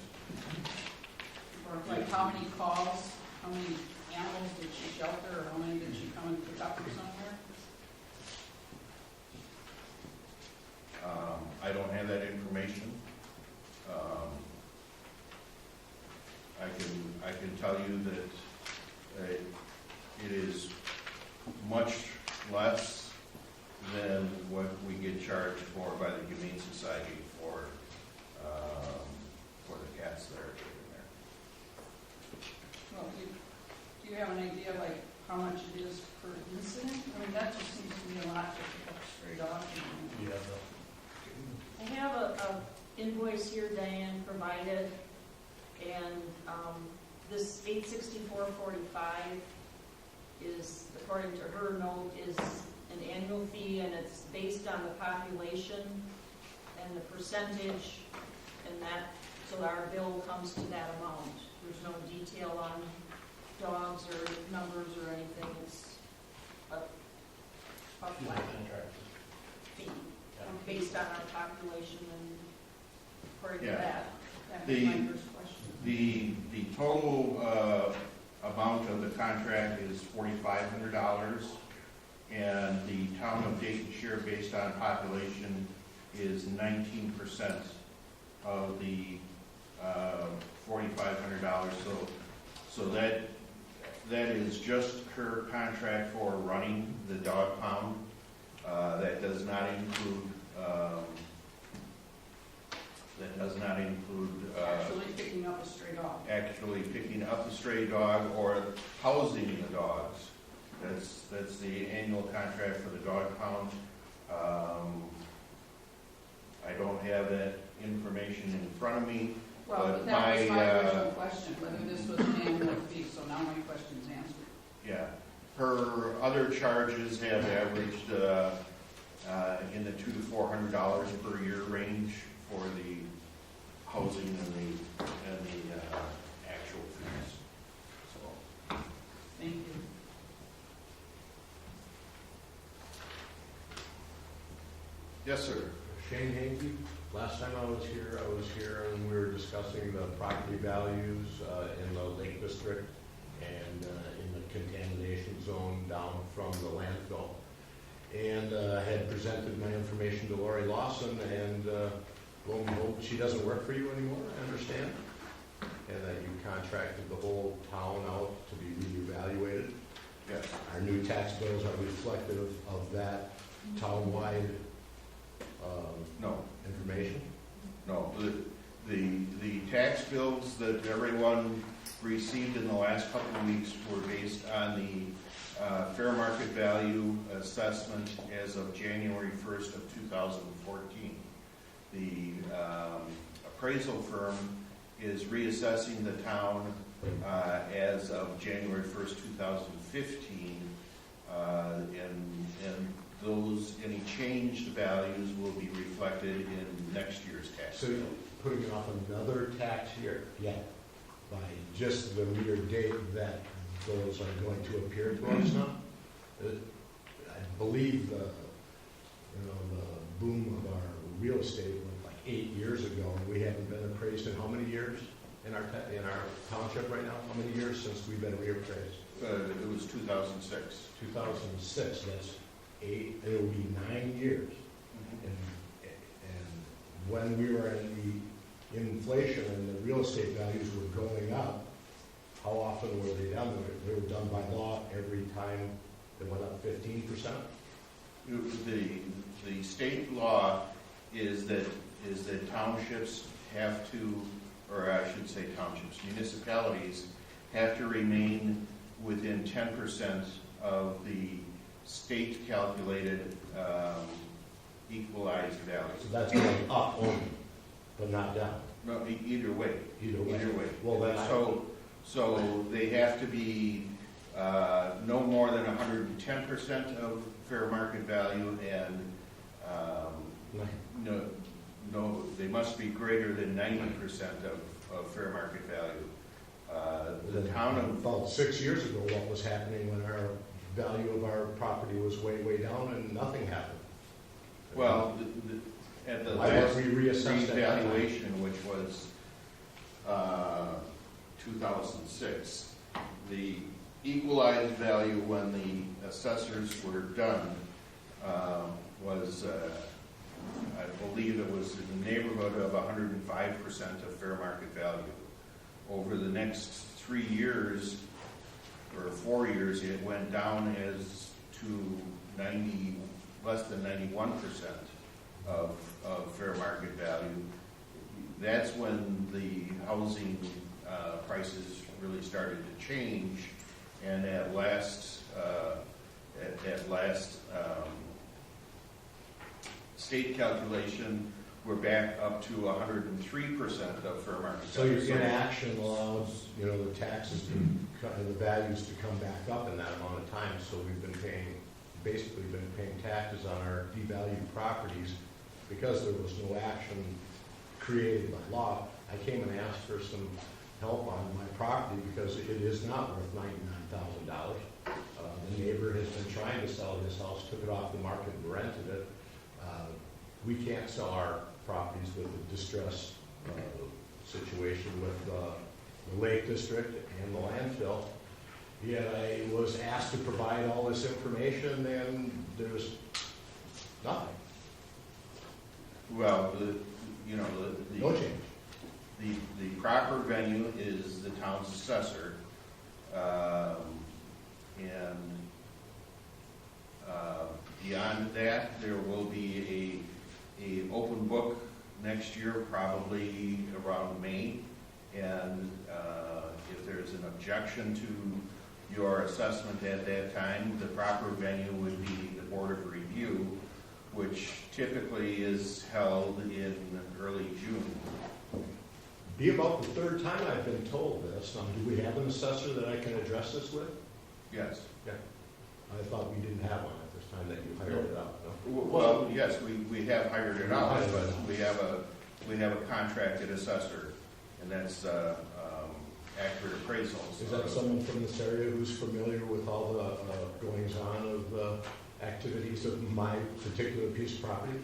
Or like how many calls, how many animals did she shelter, or how many did she come and pick up from somewhere? I don't have that information. I can tell you that it is much less than what we get charged for by the Humane Society for the cats that are taken there. Well, do you have an idea like how much it is per incident? I mean, that just seems to me a lot to pick up a stray dog. I have a invoice here Diane provided, and this $864.45 is, according to her note, is an annual fee, and it's based on the population and the percentage, and that, so our bill comes to that amount. There's no detail on dogs or numbers or anything. It's a flat fee based on our population, and according to that was my first question. The total amount of the contract is $4,500, and the Town of Dayton share based on population is 19% of the $4,500. So that is just her contract for running the dog pound. That does not include Actually picking up a stray dog. actually picking up the stray dog or housing the dogs. That's the annual contract for the dog pound. I don't have that information in front of me. Well, but that was my original question, whether this was an annual fee, so now my question's answered. Yeah, her other charges have averaged in the $200 to $400 per year range for the housing and the actual fees. So, Thank you. yes, sir. Shane Hanke. Last time I was here and we were discussing the property values in the Lake District and in the contamination zone down from the landfill. And had presented my information to Lori Lawson, and lo and behold, she doesn't work for you anymore, I understand, and that you contracted the whole town out to be reevaluated. Yes. Our new tax bills are reflective of that town-wide No. information. No, the tax bills that everyone received in the last couple of weeks were based on the fair market value assessment as of January 1st of 2014. The appraisal firm is reassessing the town as of January 1st, 2015, and those, any changed values will be reflected in next year's tax So bill. putting it off another tax year, by just the mere date that those are going to appear to us now? I believe the boom of our real estate went like 8 years ago, and we haven't been appraised in how many years in our township right now? How many years since we've been reappraised? It was 2006. 2006, that's 8, it will be 9 years. And when we were in the inflation and the real estate values were going up, how often were they done? They were done by law every time they went up 15%? The state law is that townships have to, or I should say townships, municipalities have to remain within 10% of the state calculated equalized value. So that's going up only, but not down. No, either way. Either way. Either way. Well, then So they have to be no more than 110% of fair market value, and no, they must be greater than 90% of fair market value. The town of about 6 years ago, what was happening when our value of our property was way, way down and nothing happened? Well, at the Why last didn't we reassess that? revaluation, which was 2006, the equalized value when the assessors were done was, I believe it was in the neighborhood of 105% of fair market value. Over the next 3 years, or 4 years, it went down as to less than 91% of fair market value. That's when the housing prices really started to change, and at last state calculation, we're back up to 103% of fair market So value. your inaction allows, the taxes to, the values to come back up in that amount of time, so we've been basically paying taxes on our devalued properties because there was no action created by law. I came and asked for some help on my property because it is not worth $99,000. The neighbor has been trying to sell his house, took it off the market and rented it. We can't sell our properties with the distress situation with the Lake District and the landfill. Yet I was asked to provide all this information, and there's nothing. Well, No change. the proper venue is the town's assessor, and beyond that, there will be a open book next year, probably around May, and if there's an objection to your assessment at that time, the proper venue would be the Board of Review, which typically is held in early June. Be about the third time I've been told this. Do we have an assessor that I can address this with? Yes. I thought we didn't have one at this time that you hired it out. No? Well, yes, we have hired it out, but we have a contracted assessor, and that's accurate appraisals. Is that someone from this area who's familiar with all the goings-on of the activities of my particular piece of property?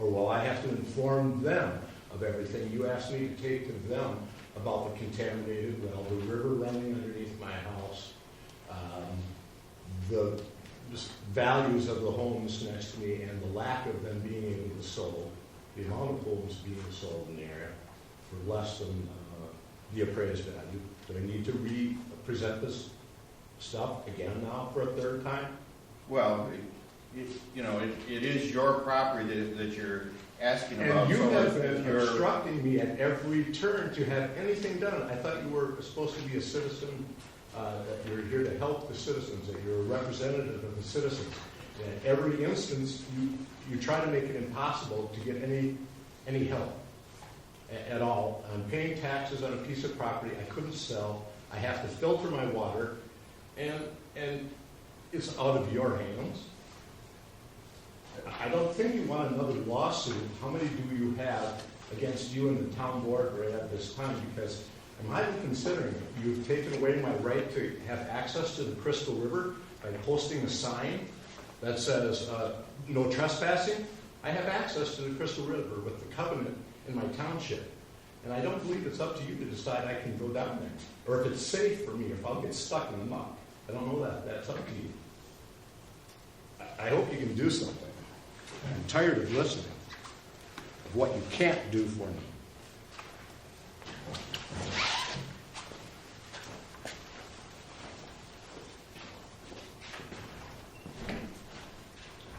Or will I have to inform them of everything you asked me to take to them about the contaminated well, the river running underneath my house, the values of the homes next to me, and the lack of them being able to be sold, the amount of homes being sold in the area for less than the appraised value? Do I need to re-present this stuff again now for a third time? Well, it is your property that you're asking about. And you so have if been obstructing me at every turn to have anything done. I thought you were supposed to be a citizen, that you're here to help the citizens, that you're a representative of the citizens. And at every instance, you try to make it impossible to get any help at all. I'm paying taxes on a piece of property I couldn't sell. I have to filter my water, and it's out of your hands. I don't think you want another lawsuit. How many do you have against you and the town board right at this time? Because I'm highly considering it. You've taken away my right to have access to the Crystal River by posting a sign that says, no trespassing, I have access to the Crystal River with the covenant in my township. And I don't believe it's up to you to decide I can go down there, or if it's safe for me, if I'll get stuck in the muck. I don't know that. That's up to you. I hope you can do something. I'm tired of listening of what you can't do for me.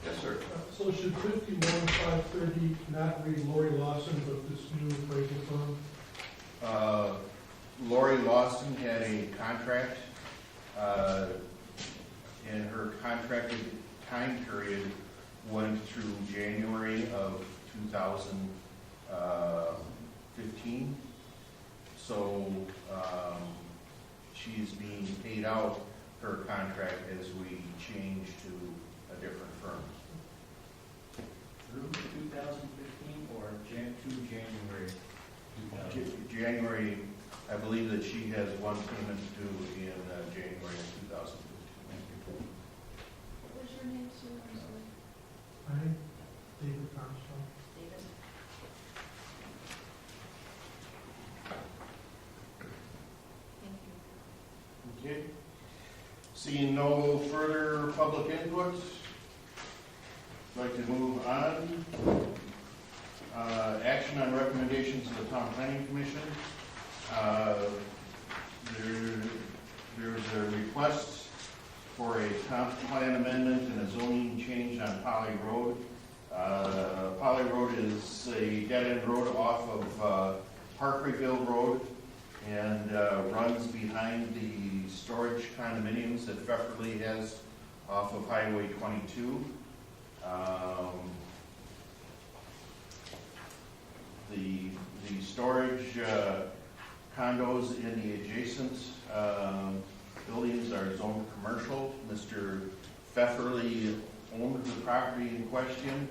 Yes, sir. So should 51,530 not read Lori Lawson, but this new appraisal firm? Lori Lawson had a contract, and her contracted time period went through January of 2015. So she's being paid out her contract as we change to a different firm. Through 2015 or to January 2015? January, I believe that she has one payment due in January of 2015. What was your name, Sue? I'm sorry. I'm David Armstrong. David? Thank you. Okay. Seeing no further public input, I'd like to move on. Action on recommendations of the Town Planning Commission. There's a request for a comp plan amendment and a zoning change on Poly Road. Poly Road is a dead-end road off of Parkwayville Road and runs behind the storage condominiums that Pfefferly has off of Highway 22. The storage condos in the adjacent buildings are zoned commercial. Mr. Pfefferly owned the property in question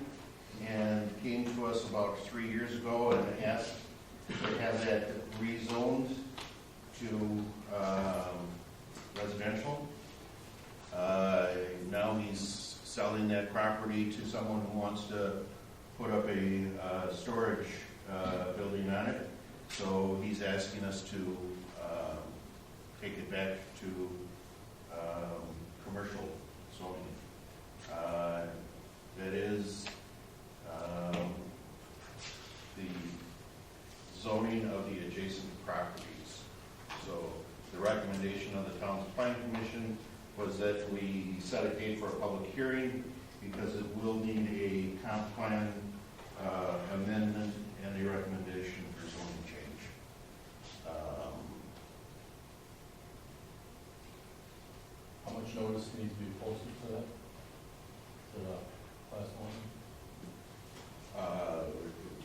and came to us about 3 years ago and asked to have that rezoned to residential. Now he's selling that property to someone who wants to put up a storage building on it. So he's asking us to take it back to commercial zoning. That is the zoning of the adjacent properties. So the recommendation of the Town's Planning Commission was that we set a date for a public hearing because it will need a comp plan amendment and a recommendation for zoning change. How much notice needs to be posted for that? For the class one?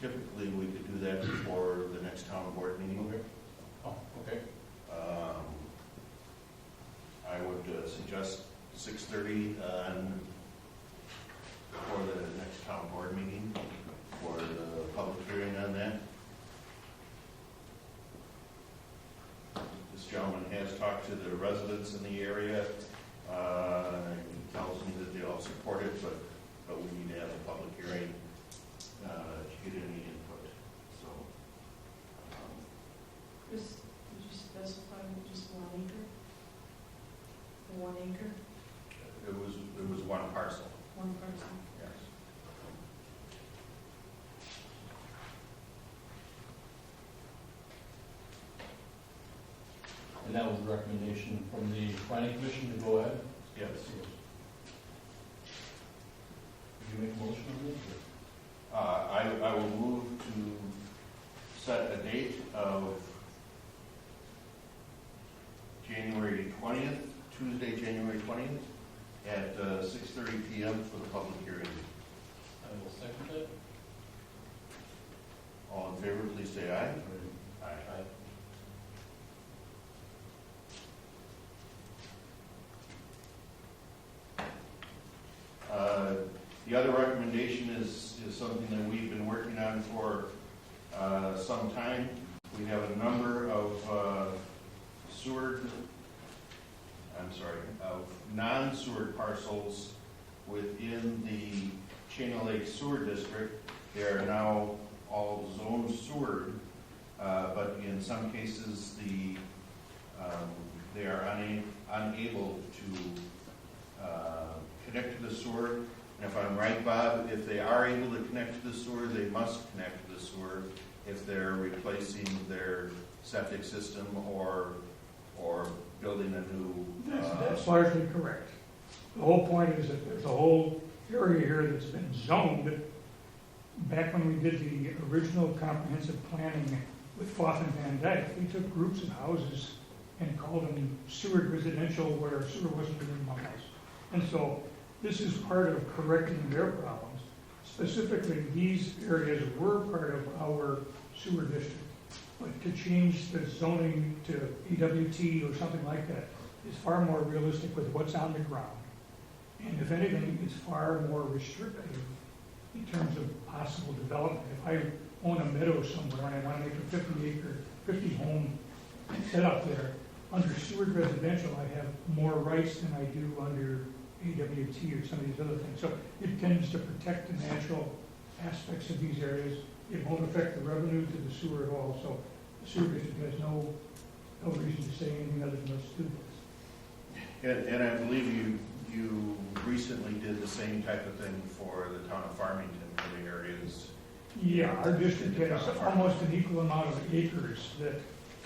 Typically, we could do that before the next town board meeting. Oh, okay. I would suggest 6:30 for the next town board meeting for the public hearing on that. This gentleman has talked to the residents in the area. He tells me that they all support it, but we need to have a public hearing to get any input. So, Chris, did you specify just 1 acre? 1 acre, it was one parcel. one person? Yes. And that was the recommendation from the planning commission to go ahead? Yes. Did you make a motion on this? I will move to set a date of January 20th, Tuesday, January 20th, at 6:30 p.m. for the public hearing. I will second it. All in favor, please say aye. Aye. The other recommendation is something that we've been working on for some time. We have a number of sewer of non-sewer parcels within the Chain Lake Sewer District. They are now all zone sewered, but in some cases, they are unable to connect to the sewer. And if I'm right, Bob, if they are able to connect to the sewer, they must connect to the sewer if they're replacing their septic system or building a new. That's largely correct. The whole point is that there's a whole area here that's been zoned. Back when we did the original comprehensive planning with Foth and Van Dyke, we took groups of houses and called them sewered residential where sewer wasn't within miles. And so this is part of correcting their problems. Specifically, these areas were part of our sewer district. But to change the zoning to EWT or something like that is far more realistic with what's on the ground. And if anything, it's far more restrictive in terms of possible development. If I own a meadow somewhere and I want to make a 50 home setup there, under sewered residential, I have more rights than I do under AWT or some of these other things. So it tends to protect the natural aspects of these areas. It won't affect the revenue to the sewer at all. So the sewer district has no reason to say anything other than let's do this. And I believe you recently did the same type of thing for the town of Farmington for the areas. Yeah, our district has almost an equal amount of acres that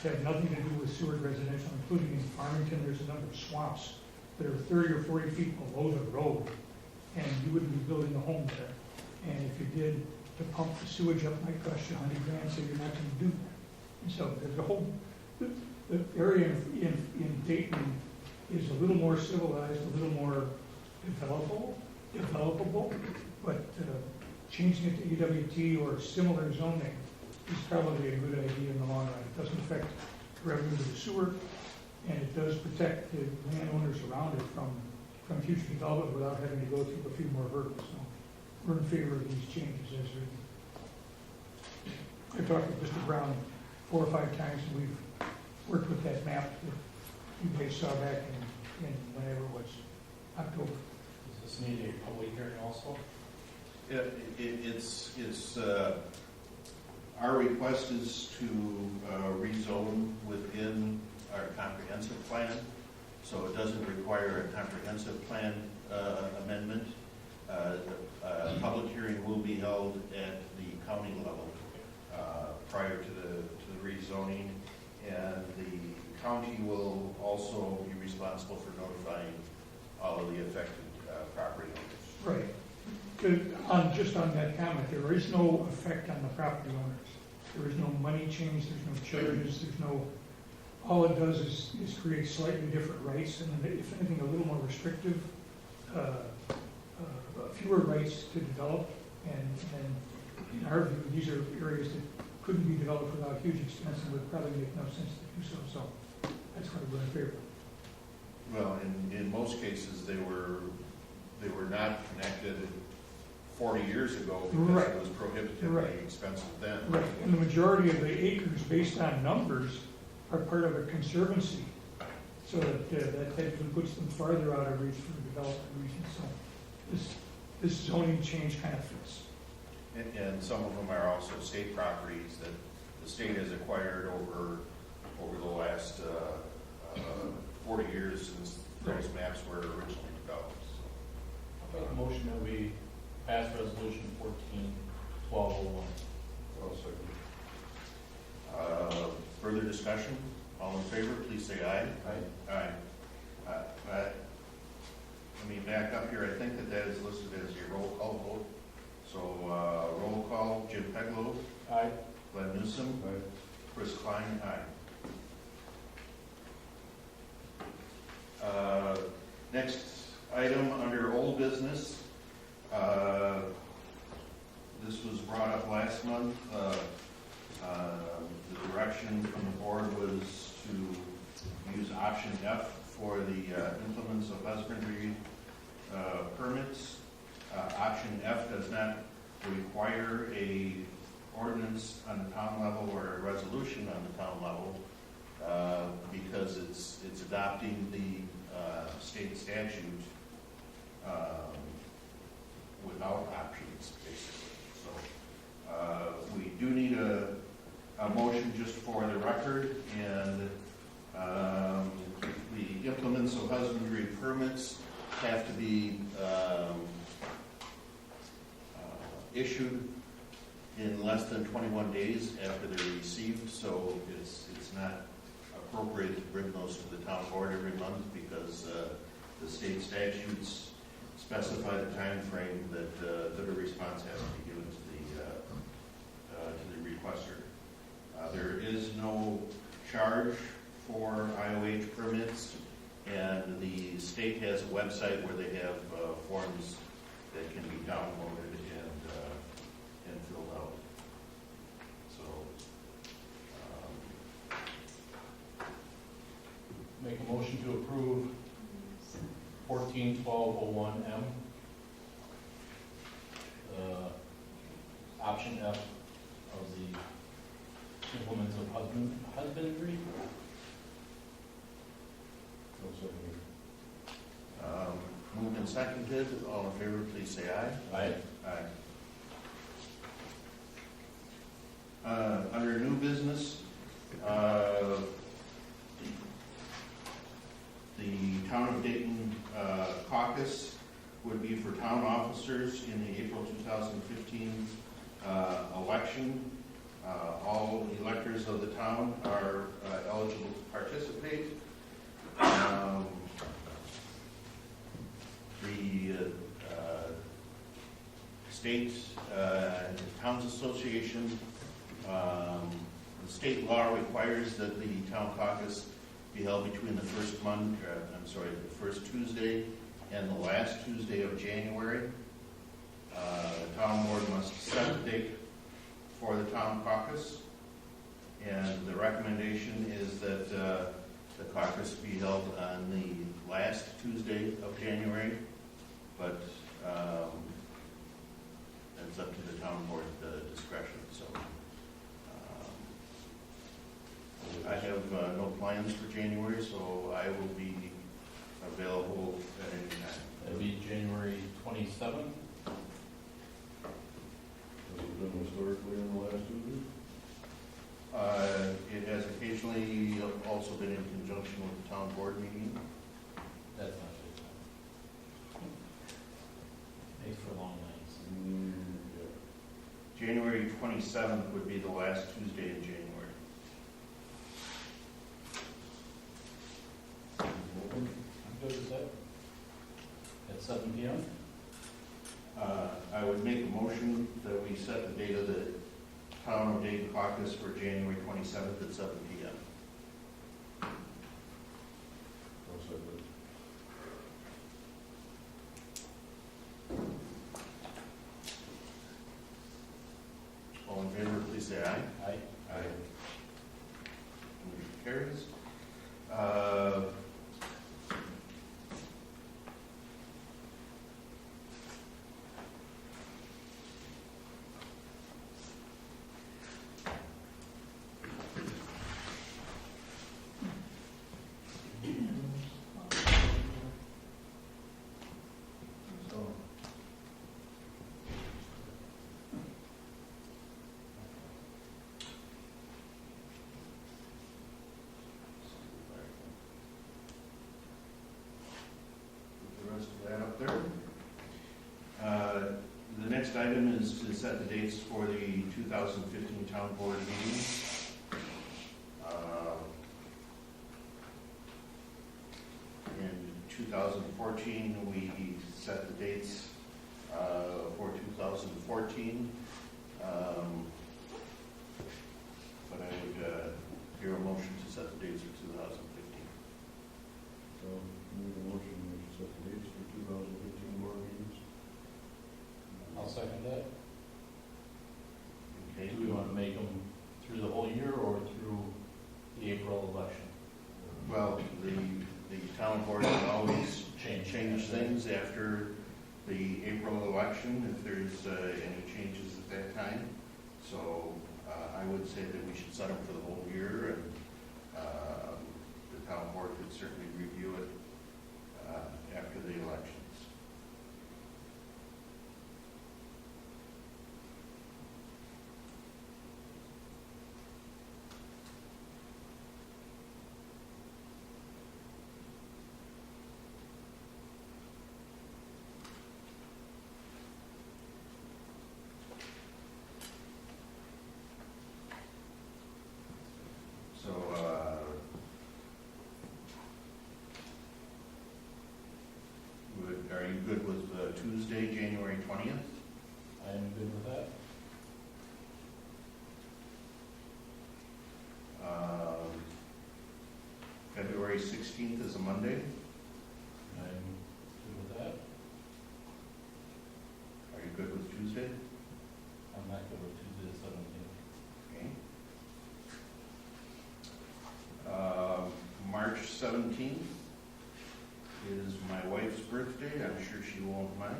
have nothing to do with sewer residential, including in Farmington. There's a number of swamps that are 30 or 40 feet below the road, and you wouldn't be building a home there. And if you did, to pump the sewage up might cost you $100,000, so you're not going to do that. And so there's a whole, the area in Dayton is a little more civilized, a little more developable, but changing it to EWT or similar zoning is probably a good idea in the long run. It doesn't affect revenue to the sewer, and it does protect the landowners around it from future development without having to go through a few more hurdles. So we're in favor of these changes as written. I talked with Mr. Brown 4 or 5 times, and we've worked with that map that you guys saw back in whenever it was, October. Does this need a public hearing also? It's our request is to rezone within our comprehensive plan, so it doesn't require a comprehensive plan amendment. A public hearing will be held at the county level prior to the rezoning, and the county will also be responsible for notifying all of the affected property owners. Right. Just on that comment, there is no effect on the property owners. There is no money change, there's no charges, there's no, all it does is create slightly different rights, and if anything, a little more restrictive, fewer rights to develop, and in our view, these are areas that couldn't be developed without huge expense and would probably make no sense to do so, so that's why we're in favor. Well, in most cases, they were not connected 40 years ago because Right. it was prohibitively Right. expensive then. Right, and the majority of the acres, based on numbers, are part of a conservancy, so that technically puts them farther out of reach for development reasons. So this zoning change kind of fits. And some of them are also state properties that the state has acquired over the last 40 years since those maps were originally developed. So. I'll make a motion that we pass resolution 14-1201. Further discussion? All in favor, please say aye. Aye. Let me back up here. I think that is listed as a roll call vote. So roll call, Jim Peglow. Aye. Glenn Newsom. Aye. Chris Klein. Aye. Next item under old business. This was brought up last month. The direction from the board was to use option F for the implements of husbandry permits. Option F does not require a ordinance on the town level or a resolution on the town level because it's adopting the state statute without options, basically. So we do need a motion just for the record, and the implements of husbandry permits have to be issued in less than 21 days after they're received, so it's not appropriate to bring those to the town board every month because the state statutes specify the time frame that a response has to be given to the requester. There is no charge for IOH permits, and the state has a website where they have forms that can be downloaded and filled out. So, Make a motion to approve 141201M. Option F of the implements of husbandry. moved and seconded. All in favor, please say aye. Aye. Aye. Under new business, the Town of Dayton Caucus would be for town officers in the April 2015 election. All electors of the town are eligible to participate. The state Towns Association, the state law requires that the town caucus be held between the the first Tuesday and the last Tuesday of January. The town board must set a date for the town caucus, and the recommendation is that the caucus be held on the last Tuesday of January, but it's up to the town board discretion. So I have no plans for January, so I will be available at any time. That'll be January 27th. Has it been historically in the last 2 weeks? It has occasionally also been in conjunction with the town board meeting. That's not good. Makes for long nights. Yeah. January 27th would be the last Tuesday in January. Open? I'm good with that. At 7 p.m.? I would make a motion that we set the date of the Town of Dayton Caucus for January 27th at 7 p.m. I'll second it. All in favor, please say aye. Aye. Aye. Motion carries. The rest of that up there. The next item is to set the dates for the 2015 town board meetings. In 2014, we set the dates for 2014. But I would hear a motion to set the dates for 2015. So, move a motion, we should set the dates for 2015 board meetings. I'll second that. Okay. Do we want to make them through the whole year or through the April election? Well, the town board can always change things after the April election if there's any changes at that time. So I would say that we should set them for the whole year, and the town board could certainly review it I'm good with that. February 16th is a Monday. I'm good with that. Are you good with Tuesday? I'm not good with Tuesday the 17th. Okay. March 17th is my wife's birthday. I'm sure she won't mind.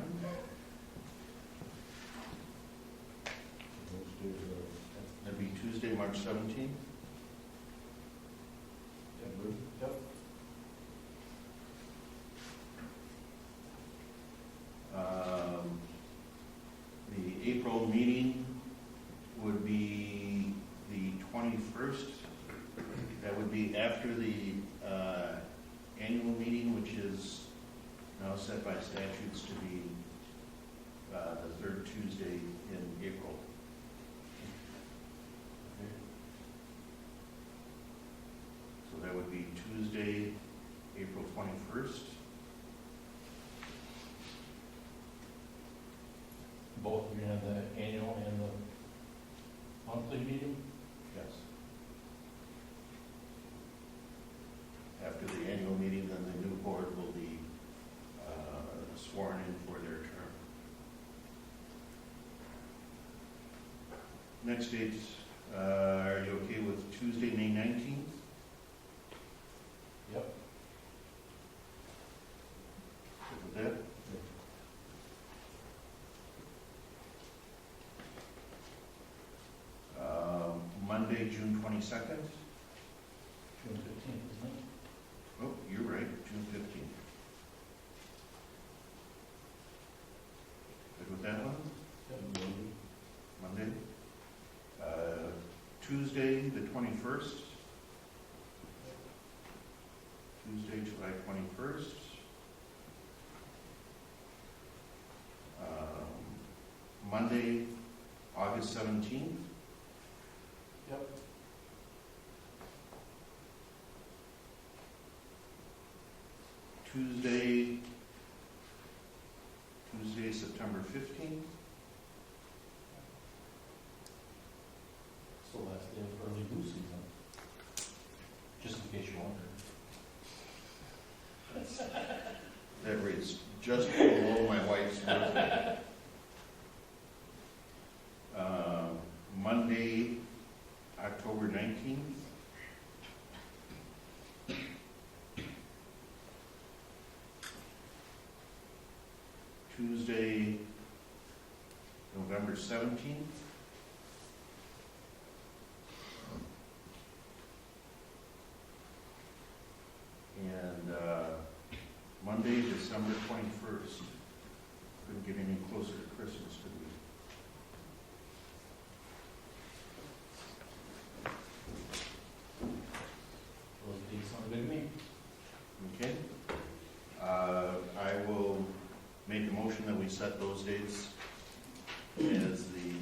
That'd be Tuesday, March 17th. Yep. The April meeting would be the 21st. That would be after the annual meeting, which is now set by statutes to be the third Tuesday in April. So that would be Tuesday, April 21st. Both, we're gonna have the annual and the monthly meeting? Yes. After the annual meeting, then the new board will be sworn in for their term. Next date, are you okay with Tuesday, May 19th? Yep. Good with that? Monday, June 22nd? June 15th, isn't it? Oh, you're right, June 15th. Good with that one? Yep. Monday. Tuesday, the 21st. Tuesday, July 21st. Monday, August 17th. Yep. Tuesday, September 15th. It's the last day of early goose season. Just in case you're wondering. That rate's just below my wife's birthday. Monday, October 19th. Tuesday, November 17th. And Monday, December 21st. Couldn't get any closer to Christmas, could we? Those dates sound good to me. Okay. I will make a motion that we set those dates as the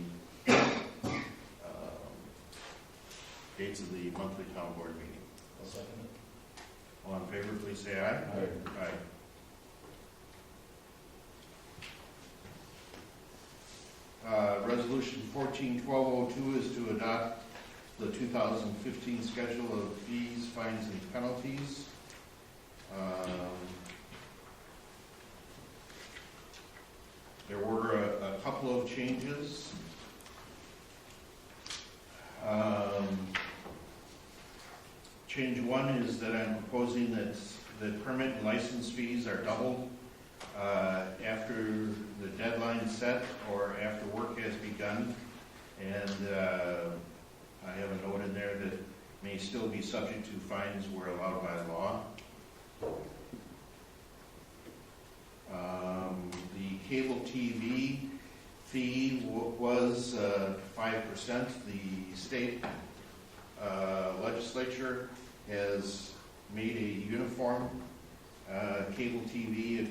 dates of the monthly town board meeting. I'll second it. All in favor, please say aye. Aye. Resolution 14-1202 is to adopt the 2015 schedule of fees, fines, and penalties. There were a couple of changes. Change one is that I'm proposing that the permit and license fees are doubled after the deadline set or after work has begun. And I have a note in there that may still be subject to fines where allowed by law. The cable TV fee was 5%. The state legislature has made a uniform cable TV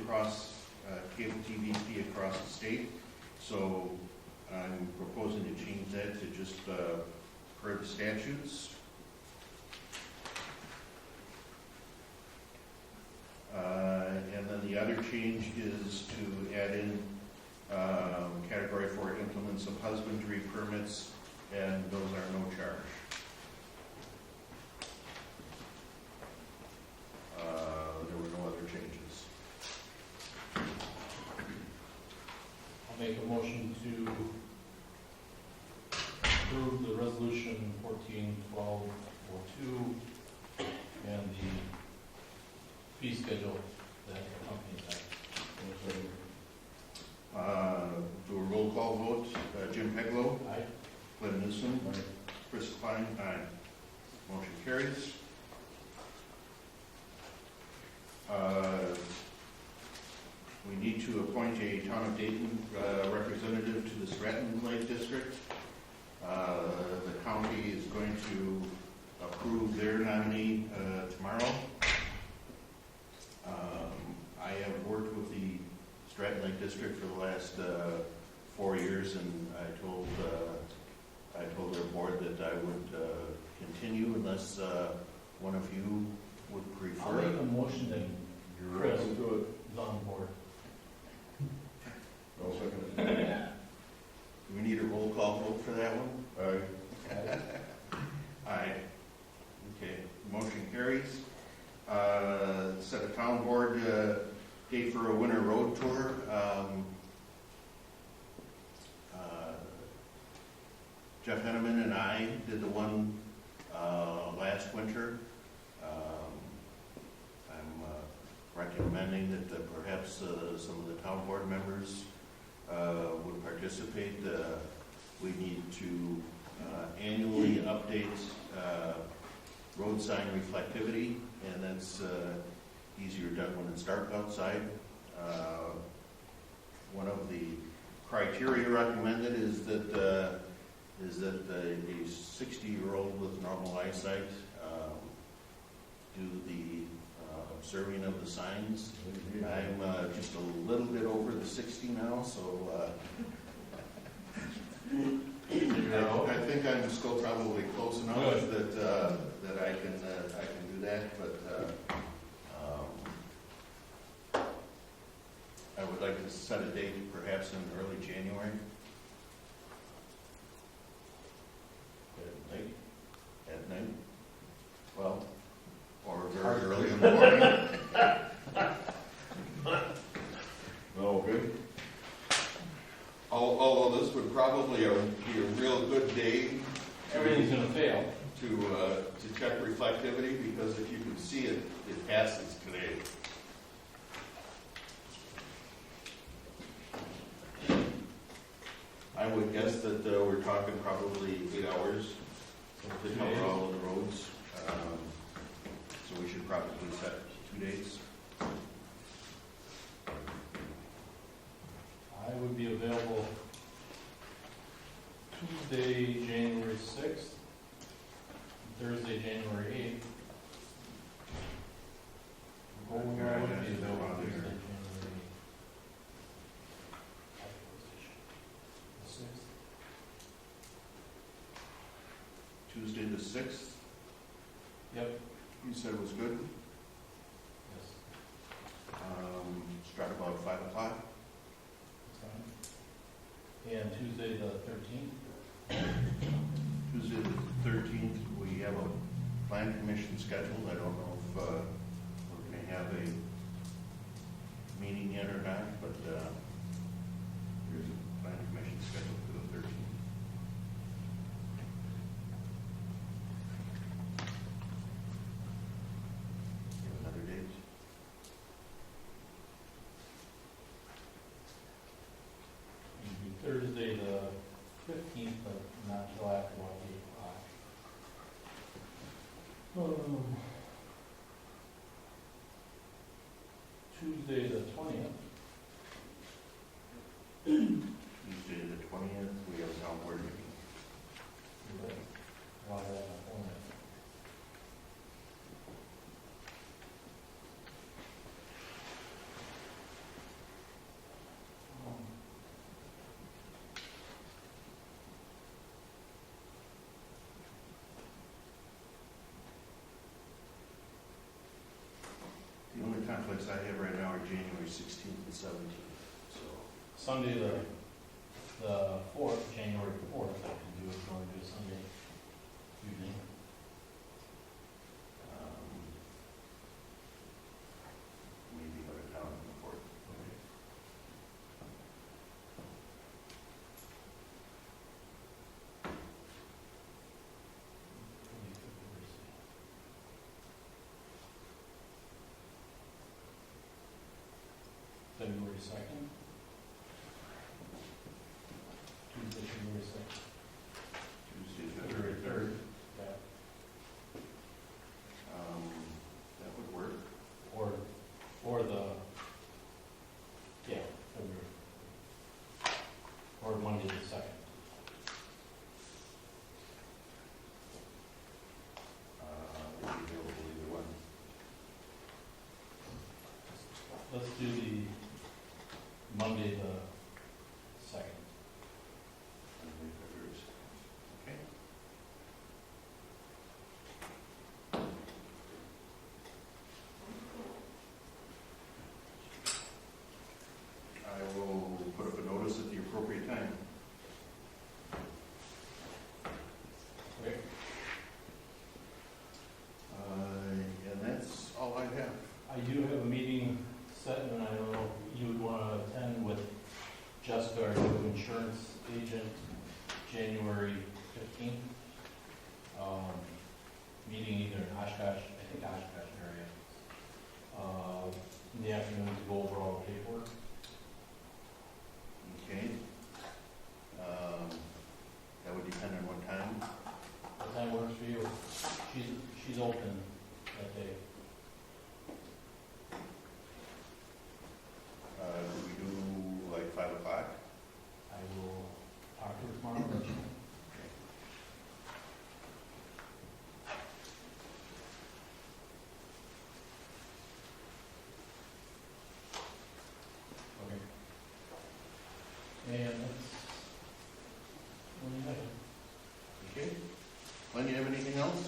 fee across the state. So I'm proposing to change that to just per the statutes. And then the other change is to add in category for implementation issuance of husbandry permits, and those are no charge. There were no other changes. I'll make a motion to approve the resolution 141242 and the fee schedule that accompanies that. Do a roll call vote. Jim Peglow, Aye. Glenn Newsom, Chris Klein, aye. Motion carries. We need to appoint a Town of Dayton representative to the Stratton Lake District. The county is going to approve their nominee tomorrow. I have worked with the Stratton Lake District for the last 4 years, and I told their board that I would continue unless one of you would I'll prefer make it. a motion that Chris is on board. I'll second it. Do we need a roll call vote for that one? Aye. Aye. Okay, motion carries. Set a town board date for a winter road tour. Jeff Henneman and I did the one last winter. I'm recommending that perhaps some of the town board members would participate. We need to annually update road sign reflectivity, and that's easier done when it's dark outside. One of the criteria recommended is that a 60-year-old with normal eyesight do the observing of the signs. I'm just a little bit over the 60 now, so I think I'm still probably close enough that I can do that, but I would like to set a date perhaps in early January. At night? Well, or very early in the morning. No, good. Although this would probably be a real good day Everything's gonna fail. to check reflectivity, because if you can see it, it passes today. I would guess that we're talking probably 8 hours to cover all of the roads. So we should probably set 2 dates. I would be available Tuesday, January 6th, Thursday, January 8th. I would be available Tuesday, January 6th. Tuesday the 6th, Yep. you said was good. Yes. Start about 5 o'clock. That's fine. And Tuesday the 13th? Tuesday the 13th, we have a plan commission scheduled. I don't know if we're going to have a meeting yet or not, but there's a plan commission scheduled for the 13th. Have another date? It'd be Thursday the 15th, but not till after 8 o'clock. Tuesday the 20th. Tuesday the 20th, we have a town board meeting. I'll have that on it. The only conflicts I have right now are January 16th and 17th, so. Sunday the 4th, January 15th. Meeting either in Oshkosh, I think Oshkosh area, in the afternoon to go over all the paperwork. Okay. That would depend on what time. What time works for you? She's open that day. Could we do like 5 o'clock? I will talk to her tomorrow. Okay. And that's, Okay. Glenn, you have anything else?